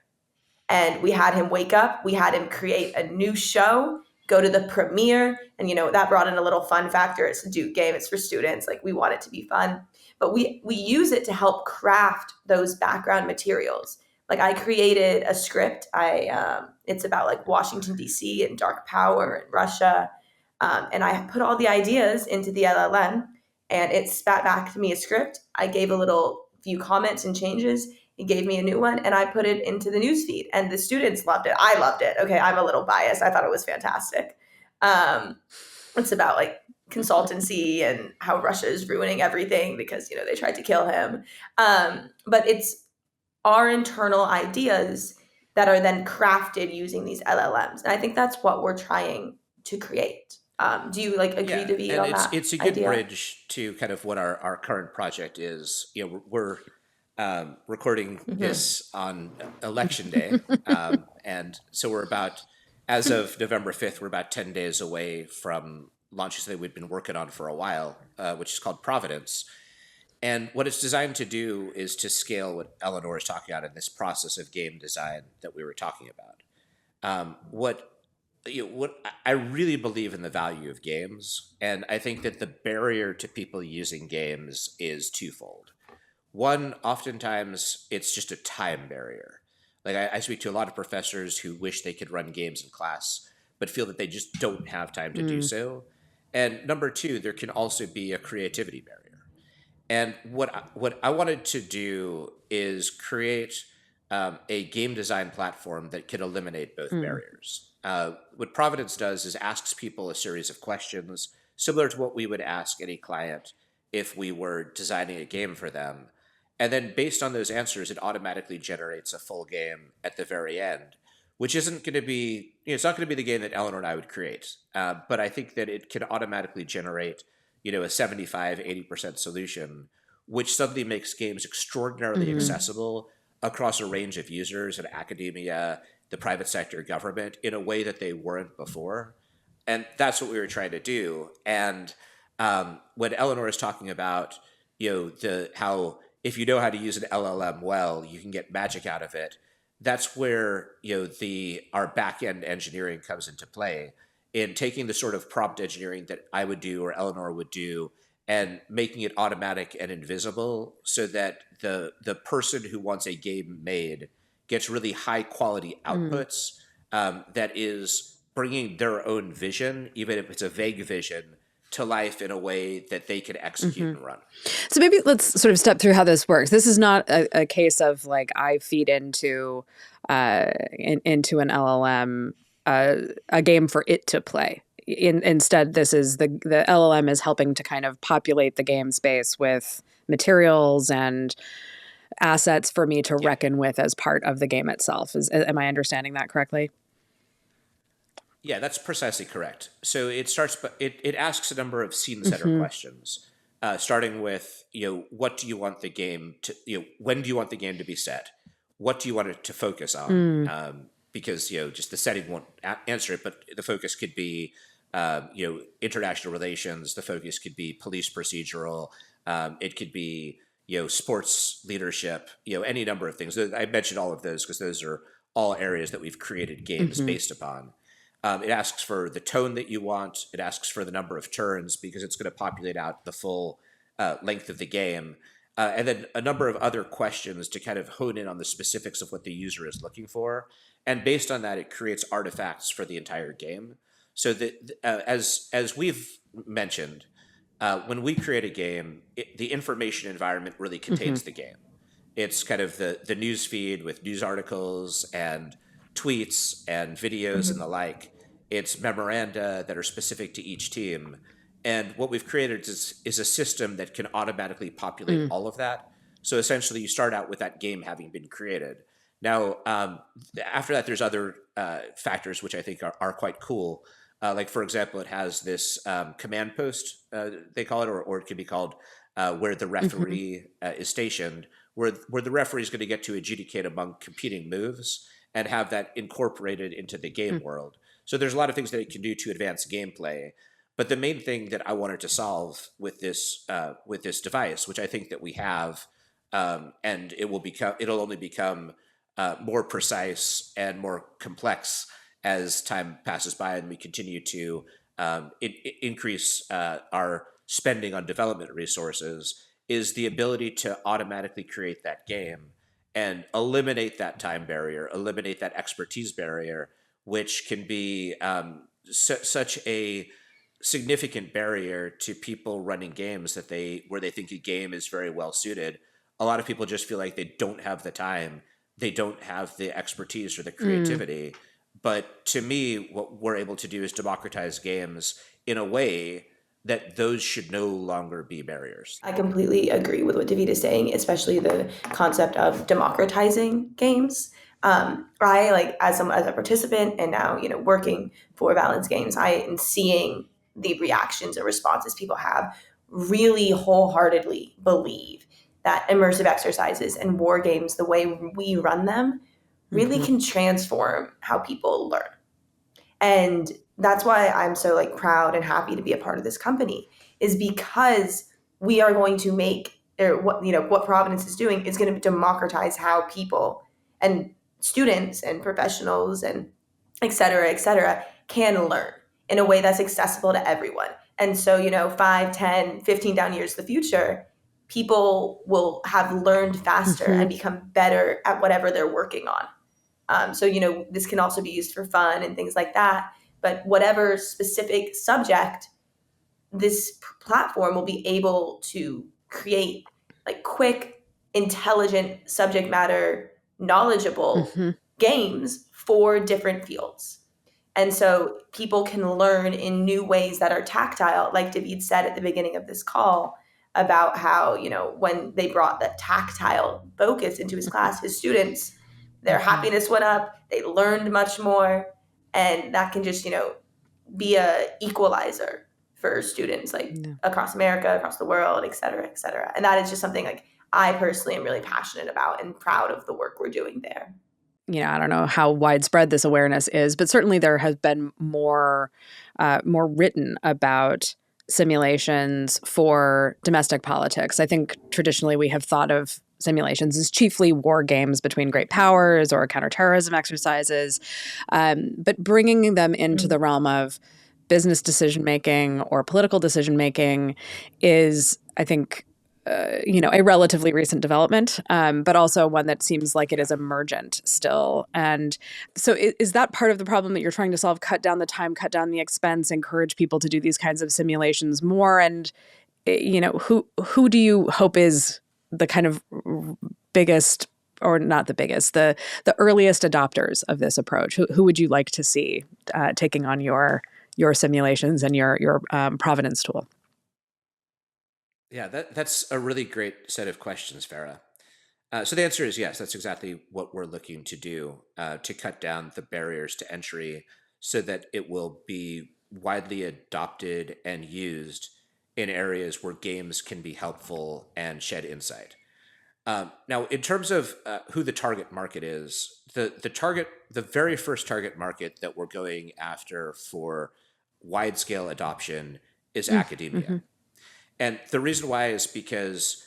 And we had him wake up, we had him create a new show, go to the premiere, and that brought in a little fun factor. It's a Duke game, it's for students, like we want it to be fun. But we use it to help craft those background materials. Like I created a script. It's about like Washington D.C. and dark power and Russia, and I put all the ideas into the LLM, and it spat back to me a script. I gave a little few comments and changes. He gave me a new one, and I put it into the newsfeed, and the students loved it. I loved it. Okay, I'm a little biased. I thought it was fantastic. It's about like consultancy and how Russia is ruining everything because they tried to kill him. But it's our internal ideas that are then crafted using these LLMs, and I think that's what we're trying to create. Do you agree, David, on that? It's a good bridge to kind of what our current project is. We're recording this on election day, and so we're as of November 5th, we're about 10 days away from launching something we've been working on for a while, which is called Providence. And what it's designed to do is to scale what Eleanor is talking about in this process of game design that we were talking about. What I really believe in the value of games, and I think that the barrier to people using games is twofold. One, oftentimes it's just a time barrier. Like I speak to a lot of professors who wish they could run games in class, but feel that they just don't have time to do so. And number two, there can also be a creativity barrier. And what I wanted to do is create a game design platform that could eliminate both barriers. What Providence does is asks people a series of questions similar to what we would ask any client if we were designing a game for them. And then based on those answers, it automatically generates a full game at the very end, which isn't going to be, it's not going to be the game that Eleanor and I would create. But I think that it can automatically generate, a 75, 80% solution, which suddenly makes games extraordinarily accessible across a range of users in academia, the private sector, government, in a way that they weren't before. And that's what we were trying to do. And when Eleanor is talking about, how if you know how to use an LLM well, you can get magic out of it. That's where our back end engineering comes into play, in taking the sort of prompt engineering that I would do or Eleanor would do, and making it automatic and invisible, so that the person who wants a game made gets really high quality outputs that is bringing their own vision, even if it's a vague vision, to life in a way that they can execute and run. So maybe let's sort of step through how this works. This is not a case of like I feed into an LLM a game for it to play. Instead, this is the LLM is helping to kind of populate the game space with materials and assets for me to reckon with as part of the game itself. Am I understanding that correctly? Yeah, that's precisely correct. So it starts, but it asks a number of scene setter questions, starting with, what do you want the game to, when do you want the game to be set? What do you want it to focus on? Because, just the setting won't answer it, but the focus could be, international relations. The focus could be police procedural. It could be, sports leadership, any number of things. I mentioned all of those because those are all areas that we've created games based upon. It asks for the tone that you want. It asks for the number of turns because it's going to populate out the full length of the game. And then a number of other questions to kind of hone in on the specifics of what the user is looking for. And based on that, it creates artifacts for the entire game. So that as we've mentioned, when we create a game, the information environment really contains the game. It's kind of the news feed with news articles and tweets and videos and the Mhm. like. It's memoranda that are specific to each team. And what we've created is a system that can automatically populate Mm. all of that. So essentially, you start out with that game having been created. Now, after that, there's other factors which I think are quite cool. Like, for example, it has this command post, they call it, or it can be called where the Hmm. referee is stationed, where the referee is going to get to adjudicate among competing moves and have that incorporated into the game world. So there's a lot of things that it can do to advance gameplay. But the main thing that I wanted to solve with this device, which I think that we have, and it'll only become more precise and more complex as time passes by, and we continue to increase our spending on development resources, is the ability to automatically create that game and eliminate that time barrier, eliminate that expertise barrier, which can be such a significant barrier to people running games where they think a game is very well suited. A lot of people just feel like they don't have the time, they don't have the expertise or the Mm. creativity. But to me, what we're able to do is democratize games in a way that those should no longer be barriers. I completely agree with what David is saying, especially the concept of democratizing games. I like as a participant and now working for Valens Games, I am seeing the reactions and responses people have. Really wholeheartedly believe that immersive exercises and war games, the way we run them, really Hmm. can transform how people learn. And that's why I'm so like proud and happy to be a part of this company, is because we are going to make, or what Providence is doing is going to democratize how people and students and professionals and et cetera can learn in a way that's accessible to everyone. And so 5, 10, 15 down years to the future, people will have learned faster Hmm. and become better at whatever they're working on. So, this can also be used for fun and things like that. But whatever specific subject, this platform will be able to create like quick, intelligent, subject matter, knowledgeable Hmm. games for different fields. And so people can learn in new ways that are tactile, like David said at the beginning of this call about how, when they brought that tactile focus into his class, his students, their Hmm. happiness went up, they learned much more, and that can just, be a equalizer for students like Yeah. across America, across the world, et cetera, et cetera. And that is just something like I personally am really passionate about and proud of the work we're doing there. I don't know how widespread this awareness is, but certainly there has been more written about simulations for domestic politics. I think traditionally we have thought of simulations as chiefly war games between great powers or counterterrorism exercises, but bringing them into the Mhm. realm of business decision making or political decision making is, I think, a relatively recent development, but also one that seems like it is emergent still. And so, is that part of the problem that you're trying to solve? Cut down the time, cut down the expense, encourage people to do these kinds of simulations more. And who do you hope is the kind of biggest, or not the biggest, the earliest adopters of this approach? Who would you like to see taking on your simulations and your Providence tool? Yeah, that's a really great set of questions, Farah. So the answer is yes. That's exactly what we're looking to do to cut down the barriers to entry, so that it will be widely adopted and used in areas where games can be helpful and shed insight. Now, in terms of who the target market is, the very first target market that we're going after for wide scale adoption is academia. Mm-hmm. And the reason why is because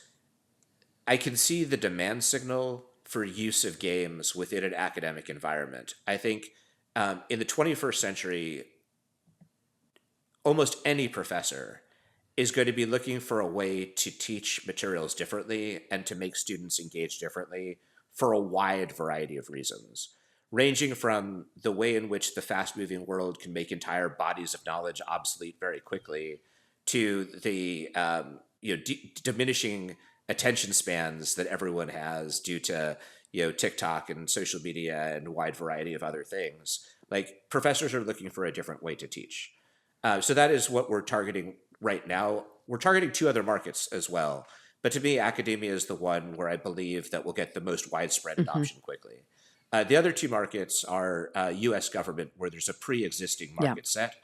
I can see the demand signal for use of games within an academic environment. I think in the 21st century, almost any professor is going to be looking for a way to teach materials differently and to make students engage differently for a wide variety of reasons, ranging from the way in which the fast moving world can make entire bodies of knowledge obsolete very quickly to the diminishing attention spans that everyone has due to TikTok and social media and a wide variety of other things. Like professors are looking for a different way to teach. So that is what we're targeting right now. We're targeting two other markets as well. But to me, academia is the one where I believe that we'll get the most widespread Mm-hmm. adoption quickly. The other two markets are US government, where there's a pre existing Yeah. market set.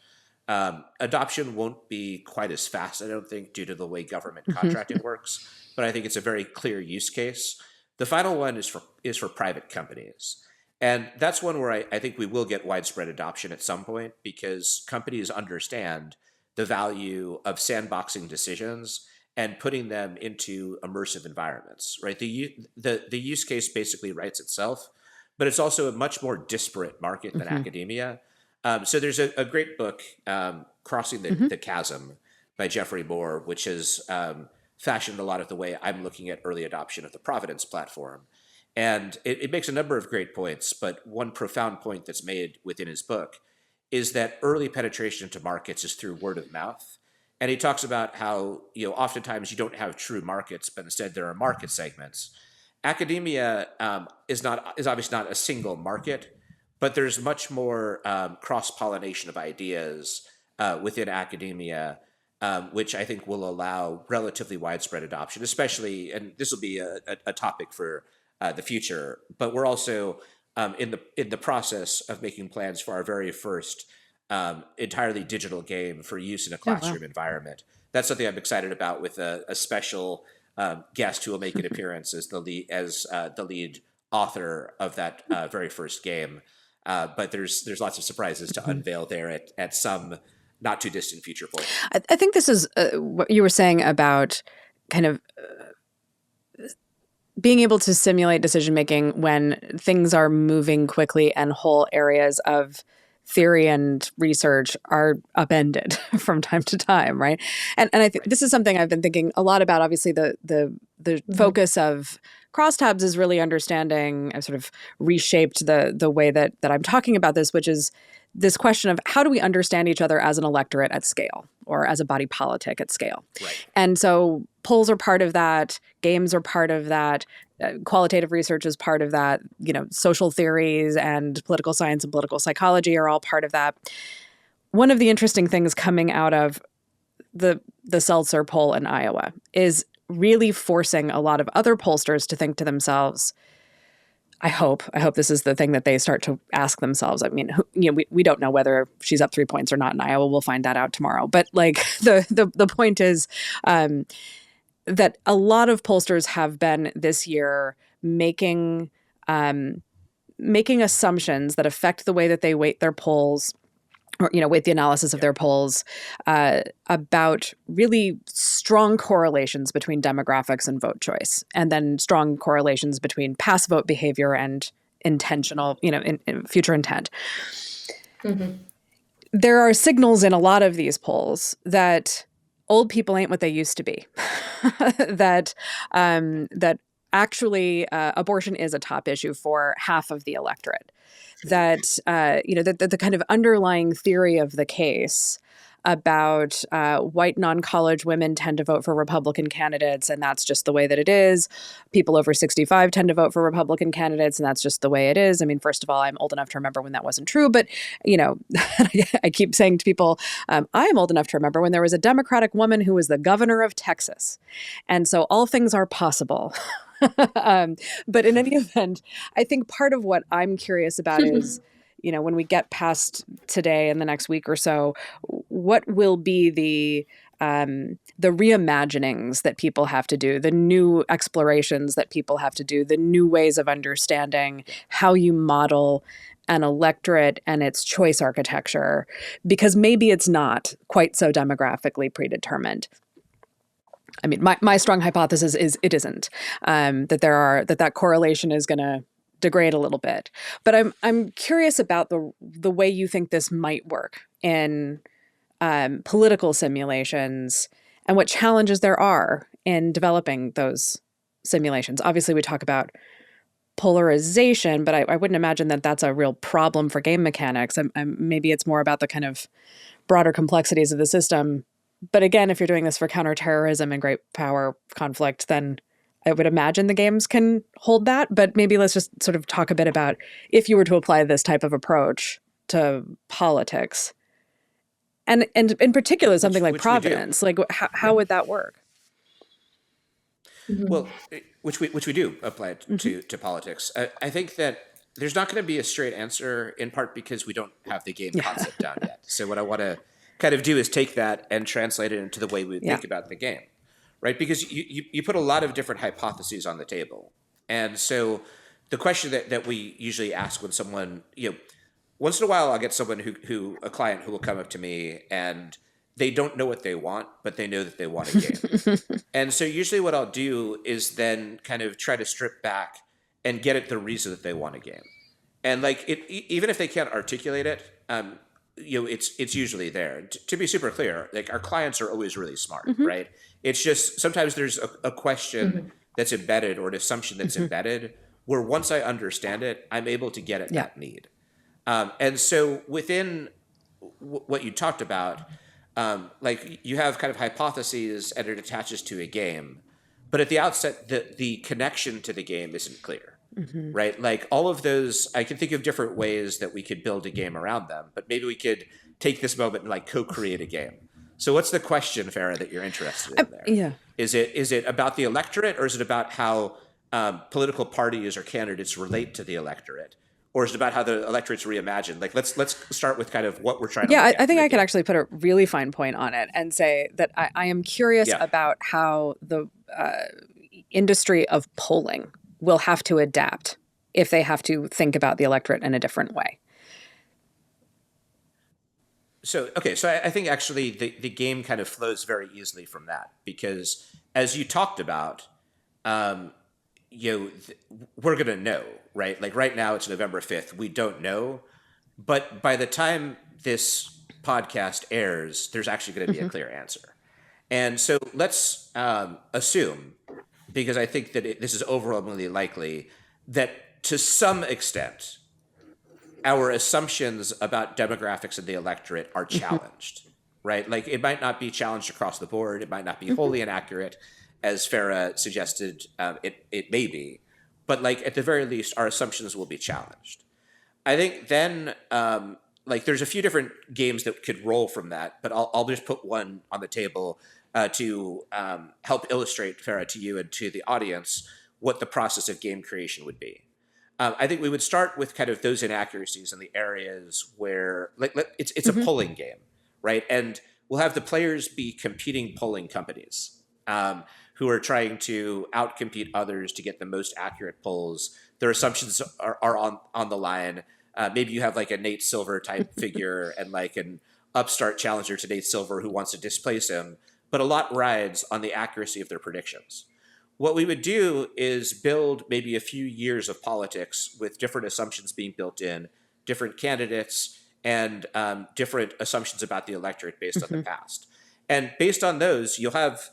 Adoption won't be quite as fast, I don't think, due to the way government Mm-hmm. contracting works, but I think it's a very clear use case. The final one is for private companies. And that's one where I think we will get widespread adoption at some point because companies understand the value of sandboxing decisions and putting them into immersive environments, right? The use case basically writes itself, but it's also a much more disparate market than Mm-hmm. academia. So there's a great book, Crossing Mm-hmm. the Chasm by Jeffrey Moore, which has fashioned a lot of the way I'm looking at early adoption of the Providence platform. And it makes a number of great points, but one profound point that's made within his book is that early penetration into markets is through word of mouth. And he talks about how, oftentimes you don't have true markets, but instead there are market segments. Academia is obviously not a single market, but there's much more cross-pollination of ideas within academia, which I think will allow relatively widespread adoption, especially, and this will be a topic for the future, but we're also in the process of making plans for our very first entirely digital game for use in a classroom environment. That's something I'm excited about with a special guest who will make an appearance as the lead author of that very first game. But there's lots of surprises to unveil there at some not too distant future point. I think this is what you were saying about kind of being able to simulate decision-making when things are moving quickly and whole areas of theory and research are upended from time to time, right? And I think this is something I've been thinking a lot about. Obviously, the focus of Crosstabs is really understanding. I've sort of reshaped the way that I'm talking about this, which is this question of how do we understand each other as an electorate at scale or as a body politic at scale? Right. And so polls are part of that. Games are part of that. Qualitative research is part of that. Social theories and political science and political psychology are all part of that. One of the interesting things coming out of the Seltzer poll in Iowa is really forcing a lot of other pollsters to think to themselves, I hope this is the thing that they start to ask themselves. I mean, we don't know whether she's up 3 points or not in Iowa. We'll find that out tomorrow. But like the point is that a lot of pollsters have been this year making assumptions that affect the way that they weight their polls, or weight the analysis of their polls, about really strong correlations between demographics and vote choice, and then strong correlations between past vote behavior and intentional, in future intent. Mm-hmm. There are signals in a lot of these polls that old people ain't what they used to be. that actually abortion is a top issue for half of the electorate. That the kind of underlying theory of the case about white non-college women tend to vote for Republican candidates, and that's just the way that it is. People over 65 tend to vote for Republican candidates, and that's just the way it is. I mean, first of all, I'm old enough to remember when that wasn't true, but, I keep saying to people, I am old enough to remember when there was a Democratic woman who was the governor of Texas. And so all things are possible. But in any event, I think part of what I'm curious about is, when we get past today and the next week or so, what will be the reimaginings that people have to do, the new explorations that people have to do, the new ways of understanding how you model an electorate and its choice architecture, because maybe it's not quite so demographically predetermined. I mean, my strong hypothesis is it isn't, that correlation is going to degrade a little bit. But I'm curious about the way you think this might work in political simulations and what challenges there are in developing those simulations. Obviously, we talk about polarization, but I wouldn't imagine that that's a real problem for game mechanics. Maybe it's more about the kind of broader complexities of the system. But again, if you're doing this for counterterrorism and great power conflict, then I would imagine the games can hold that, but maybe let's just sort of talk a bit about if you were to apply this type of approach to politics, and in particular something like which we do. Providence. Like, how would that work? Mhm. Well, which we do apply to politics. I think that there's not going to be a straight answer, in part because we don't have the game concept down yet. So what I want to kind of do is take that and translate it into the way we think about the game, right? Because you put a lot of different hypotheses on the table, and so the question that we usually ask when someone, once in a while I'll get someone a client who will come up to me and they don't know what they want, but they know that they want a game. And so usually what I'll do is then kind of try to strip back and get at the reason that they want a game. And like even if they can't articulate it, it's usually there. To be super clear, like our clients are always really smart, right? It's just sometimes there's a question that's embedded or an assumption that's embedded where once I understand it, I'm able to get at that need. And so within what you talked about, like you have kind of hypotheses and it attaches to a game, but at the outset, the connection to the game isn't clear, right? Like all of those, I can think of different ways that we could build a game around them, but maybe we could take this moment and like co-create a game. So what's the question, Farah, that you're interested in there? Yeah. Is it about the electorate, or is it about how political parties or candidates relate to the electorate? Or is it about how the electorate's reimagined? Like, let's start with kind of what we're trying to look at. I think I could actually put a really fine point on it and say that I am curious about how the industry of polling will have to adapt if they have to think about the electorate in a different way. So I think actually the game kind of flows very easily from that, because as you talked about, we're going to know, right? Like right now it's November 5th. We don't know. But by the time this podcast airs, there's actually going to be a clear answer. And so let's assume, because I think that this is overwhelmingly likely, that to some extent, our assumptions about demographics of the electorate are challenged, right? Like it might not be challenged across the board. It might not be wholly inaccurate, as Farah suggested, it may be, but like at the very least, our assumptions will be challenged. I think then, like there's a few different games that could roll from that, but I'll just put one on the table to help illustrate, Farah, to you and to the audience what the process of game creation would be. I think we would start with kind of those inaccuracies in the areas where it's a polling game, right? And we'll have the players be competing polling companies. Who are trying to outcompete others to get the most accurate polls. Their assumptions are on the line. Maybe you have like a Nate Silver type figure and like an upstart challenger to Nate Silver who wants to displace him, but a lot rides on the accuracy of their predictions. What we would do is build maybe a few years of politics with different assumptions being built in, different candidates, and different assumptions about the electorate based on the past. And based on those, you'll have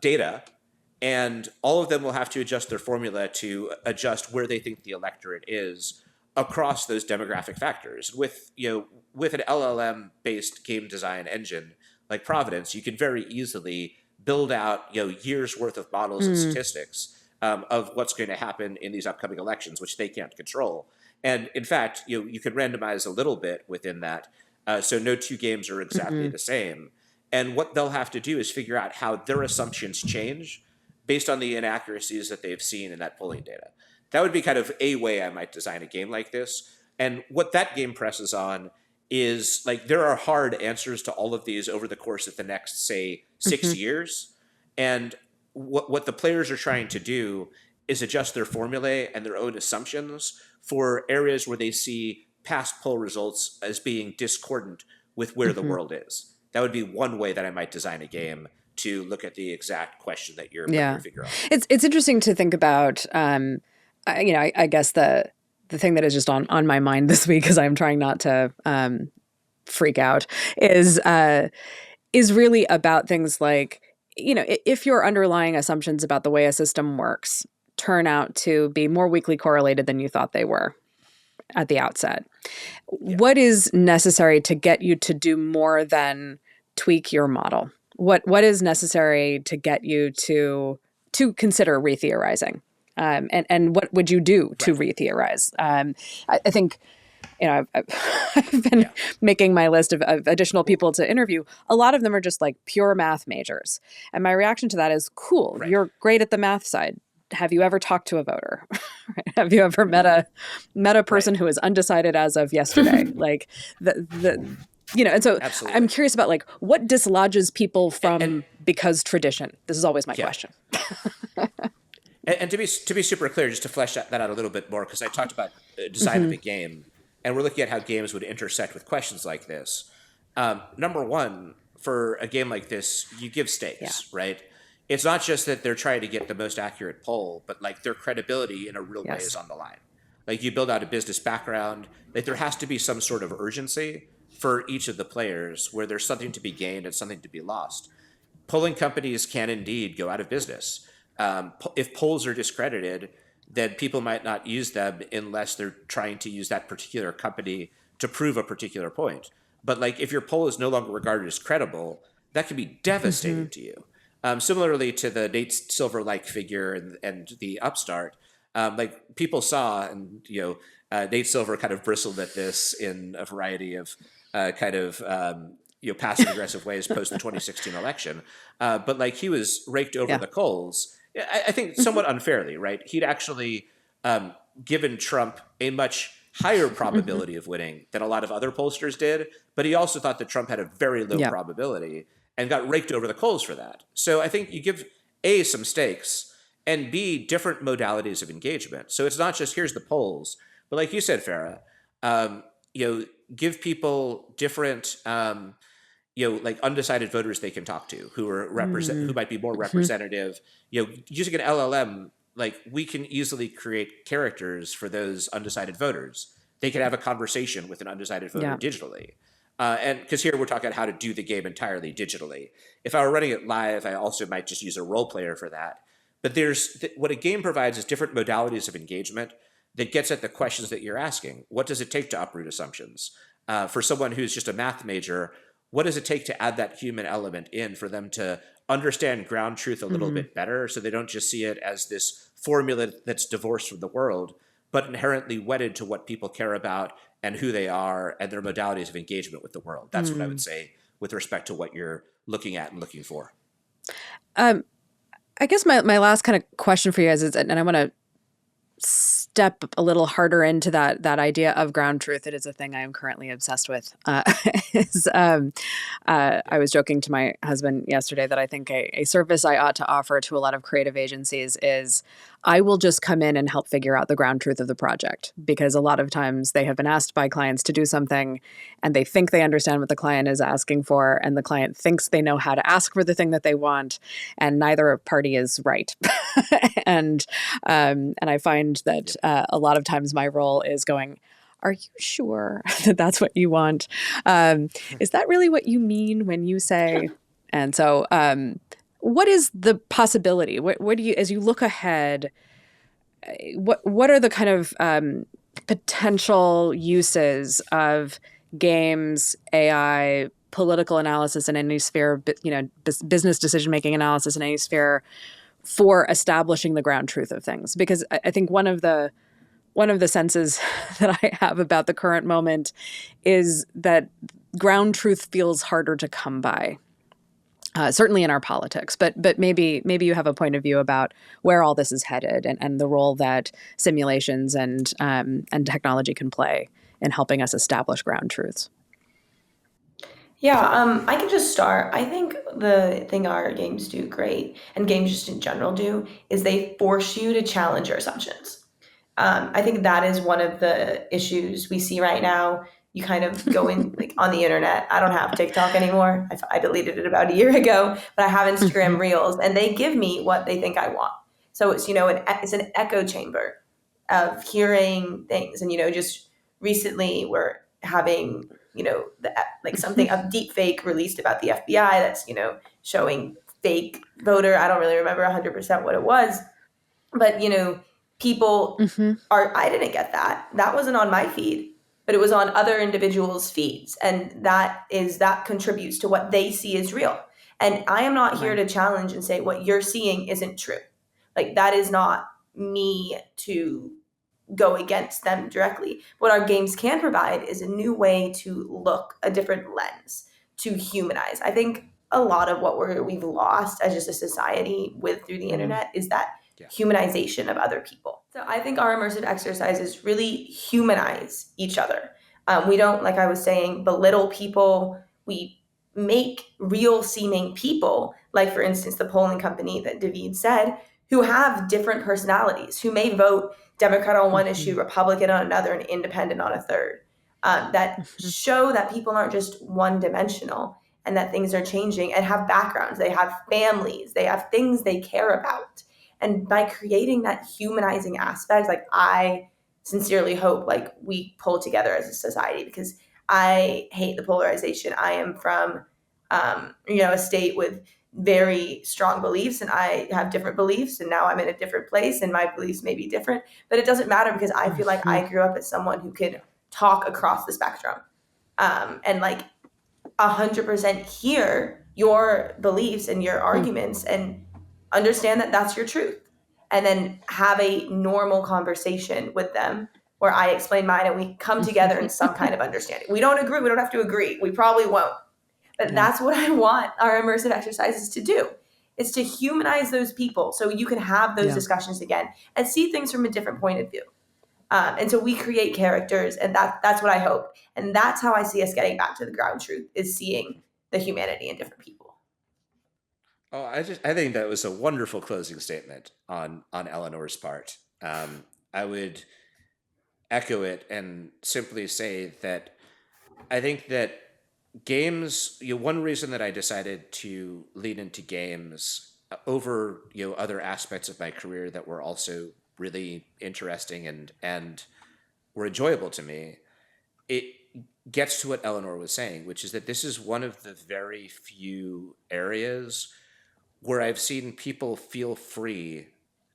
data, and all of them will have to adjust their formula to adjust where they think the electorate is across those demographic factors. With an LLM-based game design engine like Providence, you can very easily build out years worth of models and statistics of what's going to happen in these upcoming elections, which they can't control. And in fact, you can randomize a little bit within that, so no two games are exactly the same. And what they'll have to do is figure out how their assumptions change based on the inaccuracies that they've seen in that polling data. That would be kind of a way I might design a game like this. And what that game presses on is like there are hard answers to all of these over the course of the next, say, 6 years. And what the players are trying to do is adjust their formulae and their own assumptions for areas where they see past poll results as being discordant with where the world is. That would be one way that I might design a game to look at the exact question that you're putting your figure on. It's interesting to think about. I guess the thing that is just on my mind this week, because I'm trying not to freak out, is really about things like if your underlying assumptions about the way a system works turn out to be more weakly correlated than you thought they were at the outset. What is necessary to get you to do more than tweak your model? What is necessary to get you to to consider re-theorizing. And what would you do to re-theorize? I think, I've been making my list of additional people to interview. A lot of them are just like pure math majors. And my reaction to that is, cool, you're great at the math side. Have you ever talked to a voter? Have you ever met a person who is undecided as of yesterday? Like and so Absolutely. I'm curious about like what dislodges people from because tradition. This is always my question. And to be super clear, just to flesh that out a little bit more, because I talked about design of a game, and we're looking at how games would intersect with questions like this. Number one, for a game like this, you give stakes, right? It's not just that they're trying to get the most accurate poll, but like their credibility in a real way is on the line. Like you build out a business background, like there has to be some sort of urgency for each of the players where there's something to be gained and something to be lost. Polling companies can indeed go out of business. If polls are discredited, then people might not use them unless they're trying to use that particular company to prove a particular point. But like if your poll is no longer regarded as credible, that can be devastating to you. Similarly to the Nate Silver-like figure and the upstart, like people saw, and Nate Silver kind of bristled at this in a variety of passive aggressive ways post the 2016 election. But like he was raked over the coals, I think somewhat unfairly, right? He'd actually given Trump a much higher probability of winning than a lot of other pollsters did, but he also thought that Trump had a very low probability and got raked over the coals for that. So I think you give A, some stakes, and B, different modalities of engagement. So it's not just here's the polls, but like you said, Farah, give people different, like undecided voters they can talk to who are who might be more representative. Using an LLM, like we can easily create characters for those undecided voters. They can have a conversation with an undecided voter digitally. And because here we're talking about how to do the game entirely digitally. If I were running it live, I also might just use a role player for that. But what a game provides is different modalities of engagement that gets at the questions that you're asking. What does it take to uproot assumptions? For someone who's just a math major, what does it take to add that human element in for them to understand ground truth a little bit better, so they don't just see it as this formula that's divorced from the world, but inherently wedded to what people care about and who they are and their modalities of engagement with the world. That's what I would say with respect to what you're looking at and looking for. I guess my last kind of question for you guys is, and I want to step a little harder into that idea of ground truth. It is a thing I am currently obsessed with. I was joking to my husband yesterday that I think a service I ought to offer to a lot of creative agencies is I will just come in and help figure out the ground truth of the project, because a lot of times they have been asked by clients to do something and they think they understand what the client is asking for, and the client thinks they know how to ask for the thing that they want, and neither party is right. and I find that a lot of times my role is going, are you sure that that's what you want? Is that really what you mean when you say? And so what is the possibility? What do you, as you look ahead, what are the kind of potential uses of games, AI, political analysis in any sphere, business decision-making analysis in any sphere for establishing the ground truth of things? Because I think one of the senses that I have about the current moment is that ground truth feels harder to come by. Certainly in our politics, but maybe you have a point of view about where all this is headed and the role that simulations and technology can play in helping us establish ground truths. Yeah, I can just start. I think the thing our games do great, and games just in general do, is they force you to challenge your assumptions. I think that is one of the issues we see right now. You kind of go in like on the internet. I don't have TikTok anymore. I deleted it about a year ago, but I have Instagram Reels, and they give me what they think I want. So it's it's an echo chamber of hearing things, and just recently we're having something of deep fake released about the FBI that's showing fake voter. I don't really remember 100% what it was, but people I didn't get that. That wasn't on my feed, but it was on other individuals' feeds. And that contributes to what they see as real. And I am not here to challenge and say what you're seeing isn't true. Like, that is not me to go against them directly. What our games can provide is a new way to look, a different lens, to humanize. I think a lot of what we've lost as just a society through the internet is that humanization of other people. So I think our immersive exercises really humanize each other. We don't, like I was saying, belittle people. We make real seeming people, like, for instance, the polling company that David said, who have different personalities, who may vote Democrat on one issue, Republican on another, and independent on a third, that show that people aren't just one dimensional and that things are changing and have backgrounds. They have families, they have things they care about. And by creating that humanizing aspect, like, I sincerely hope, like, we pull together as a society, because I hate the polarization. I am from, a state with very strong beliefs, and I have different beliefs, and now I'm in a different place and my beliefs may be different, but it doesn't matter, because I feel like I grew up as someone who could talk across the spectrum, and like 100% hear your beliefs and your arguments and understand that that's your truth, and then have a normal conversation with them where I explain mine and we come together in some kind of understanding. We don't agree. We don't have to agree. We probably won't. But that's what I want our immersive exercises to do. It's to humanize those people so you can have those discussions again and see things from a different point of view. And so we create characters, and that's what I hope. And that's how I see us getting back to the ground truth, is seeing the humanity in different people. Oh, I think that was a wonderful closing statement on Eleanor's part. I would echo it and simply say that I think that games, one reason that I decided to lean into games over, other aspects of my career that were also really interesting and were enjoyable to me, it gets to what Eleanor was saying, which is that this is one of the very few areas where I've seen people feel free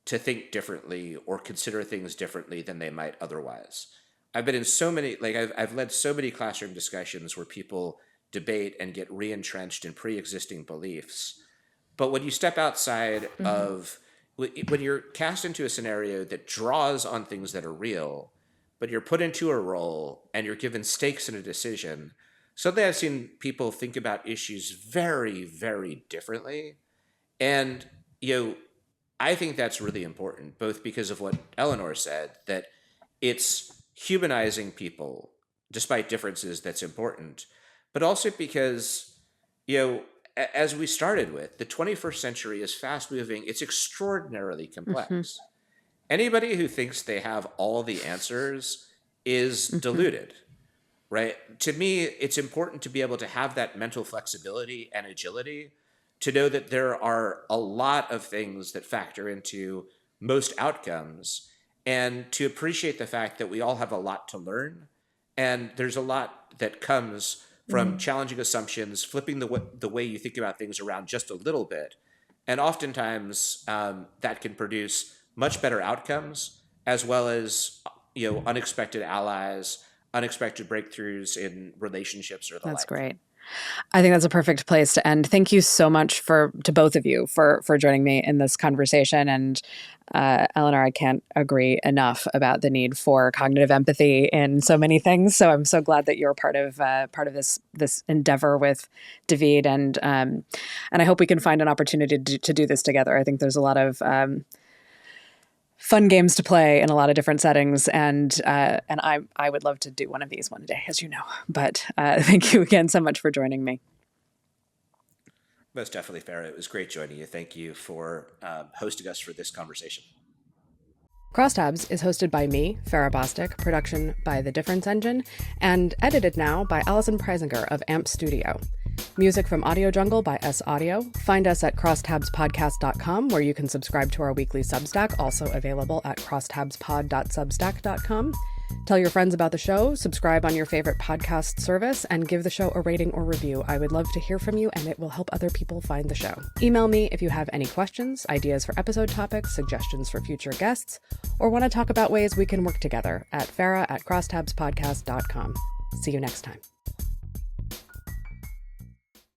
to think differently or consider things differently than they might otherwise. I've been in so many, like I've led so many classroom discussions where people debate and get re-entrenched in pre-existing beliefs. But when you step outside of, when you're cast into a scenario that draws on things that are real, but you're put into a role and you're given stakes in a decision, suddenly I've seen people think about issues very, very differently. And, I think that's really important, both because of what Eleanor said, that it's humanizing people despite differences that's important, but also because, as we started with, the 21st century is fast moving. It's extraordinarily complex. Anybody who thinks they have all the answers is deluded, right? To me, it's important to be able to have that mental flexibility and agility to know that there are a lot of things that factor into most outcomes, and to appreciate the fact that we all have a lot to learn. And there's a lot that comes from challenging assumptions, flipping the way you think about things around just a little bit. And oftentimes that can produce much better outcomes, as well as, unexpected allies, unexpected breakthroughs in relationships or the like. That's great. I think that's a perfect place to end. Thank you so much to both of you for joining me in this conversation. And Eleanor, I can't agree enough about the need for cognitive empathy in so many things. So I'm so glad that you're part of this endeavor with David, and I hope we can find an opportunity to do this together. I think there's a lot of fun games to play in a lot of different settings, and I would love to do one of these one day, as you know. But thank you again so much for joining me. Most definitely, Farah. It was great joining you. Thank you for hosting us for this conversation. Crosstabs is hosted by me, Farah Bostic, production by The Difference Engine, and edited now by Allison Preisinger of AMP Studio. Music from Audio Jungle by S Audio. Find us at crosstabspodcast.com, where you can subscribe to our weekly Substack, also available at crosstabspod.substack.com. Tell your friends about the show, subscribe on your favorite podcast service, and give the show a rating or review. I would love to hear from you, and it will help other people find the show. Email me if you have any questions, ideas for episode topics, suggestions for future guests, or want to talk about ways we can work together at farah@crosstabspodcast.com. See you next time.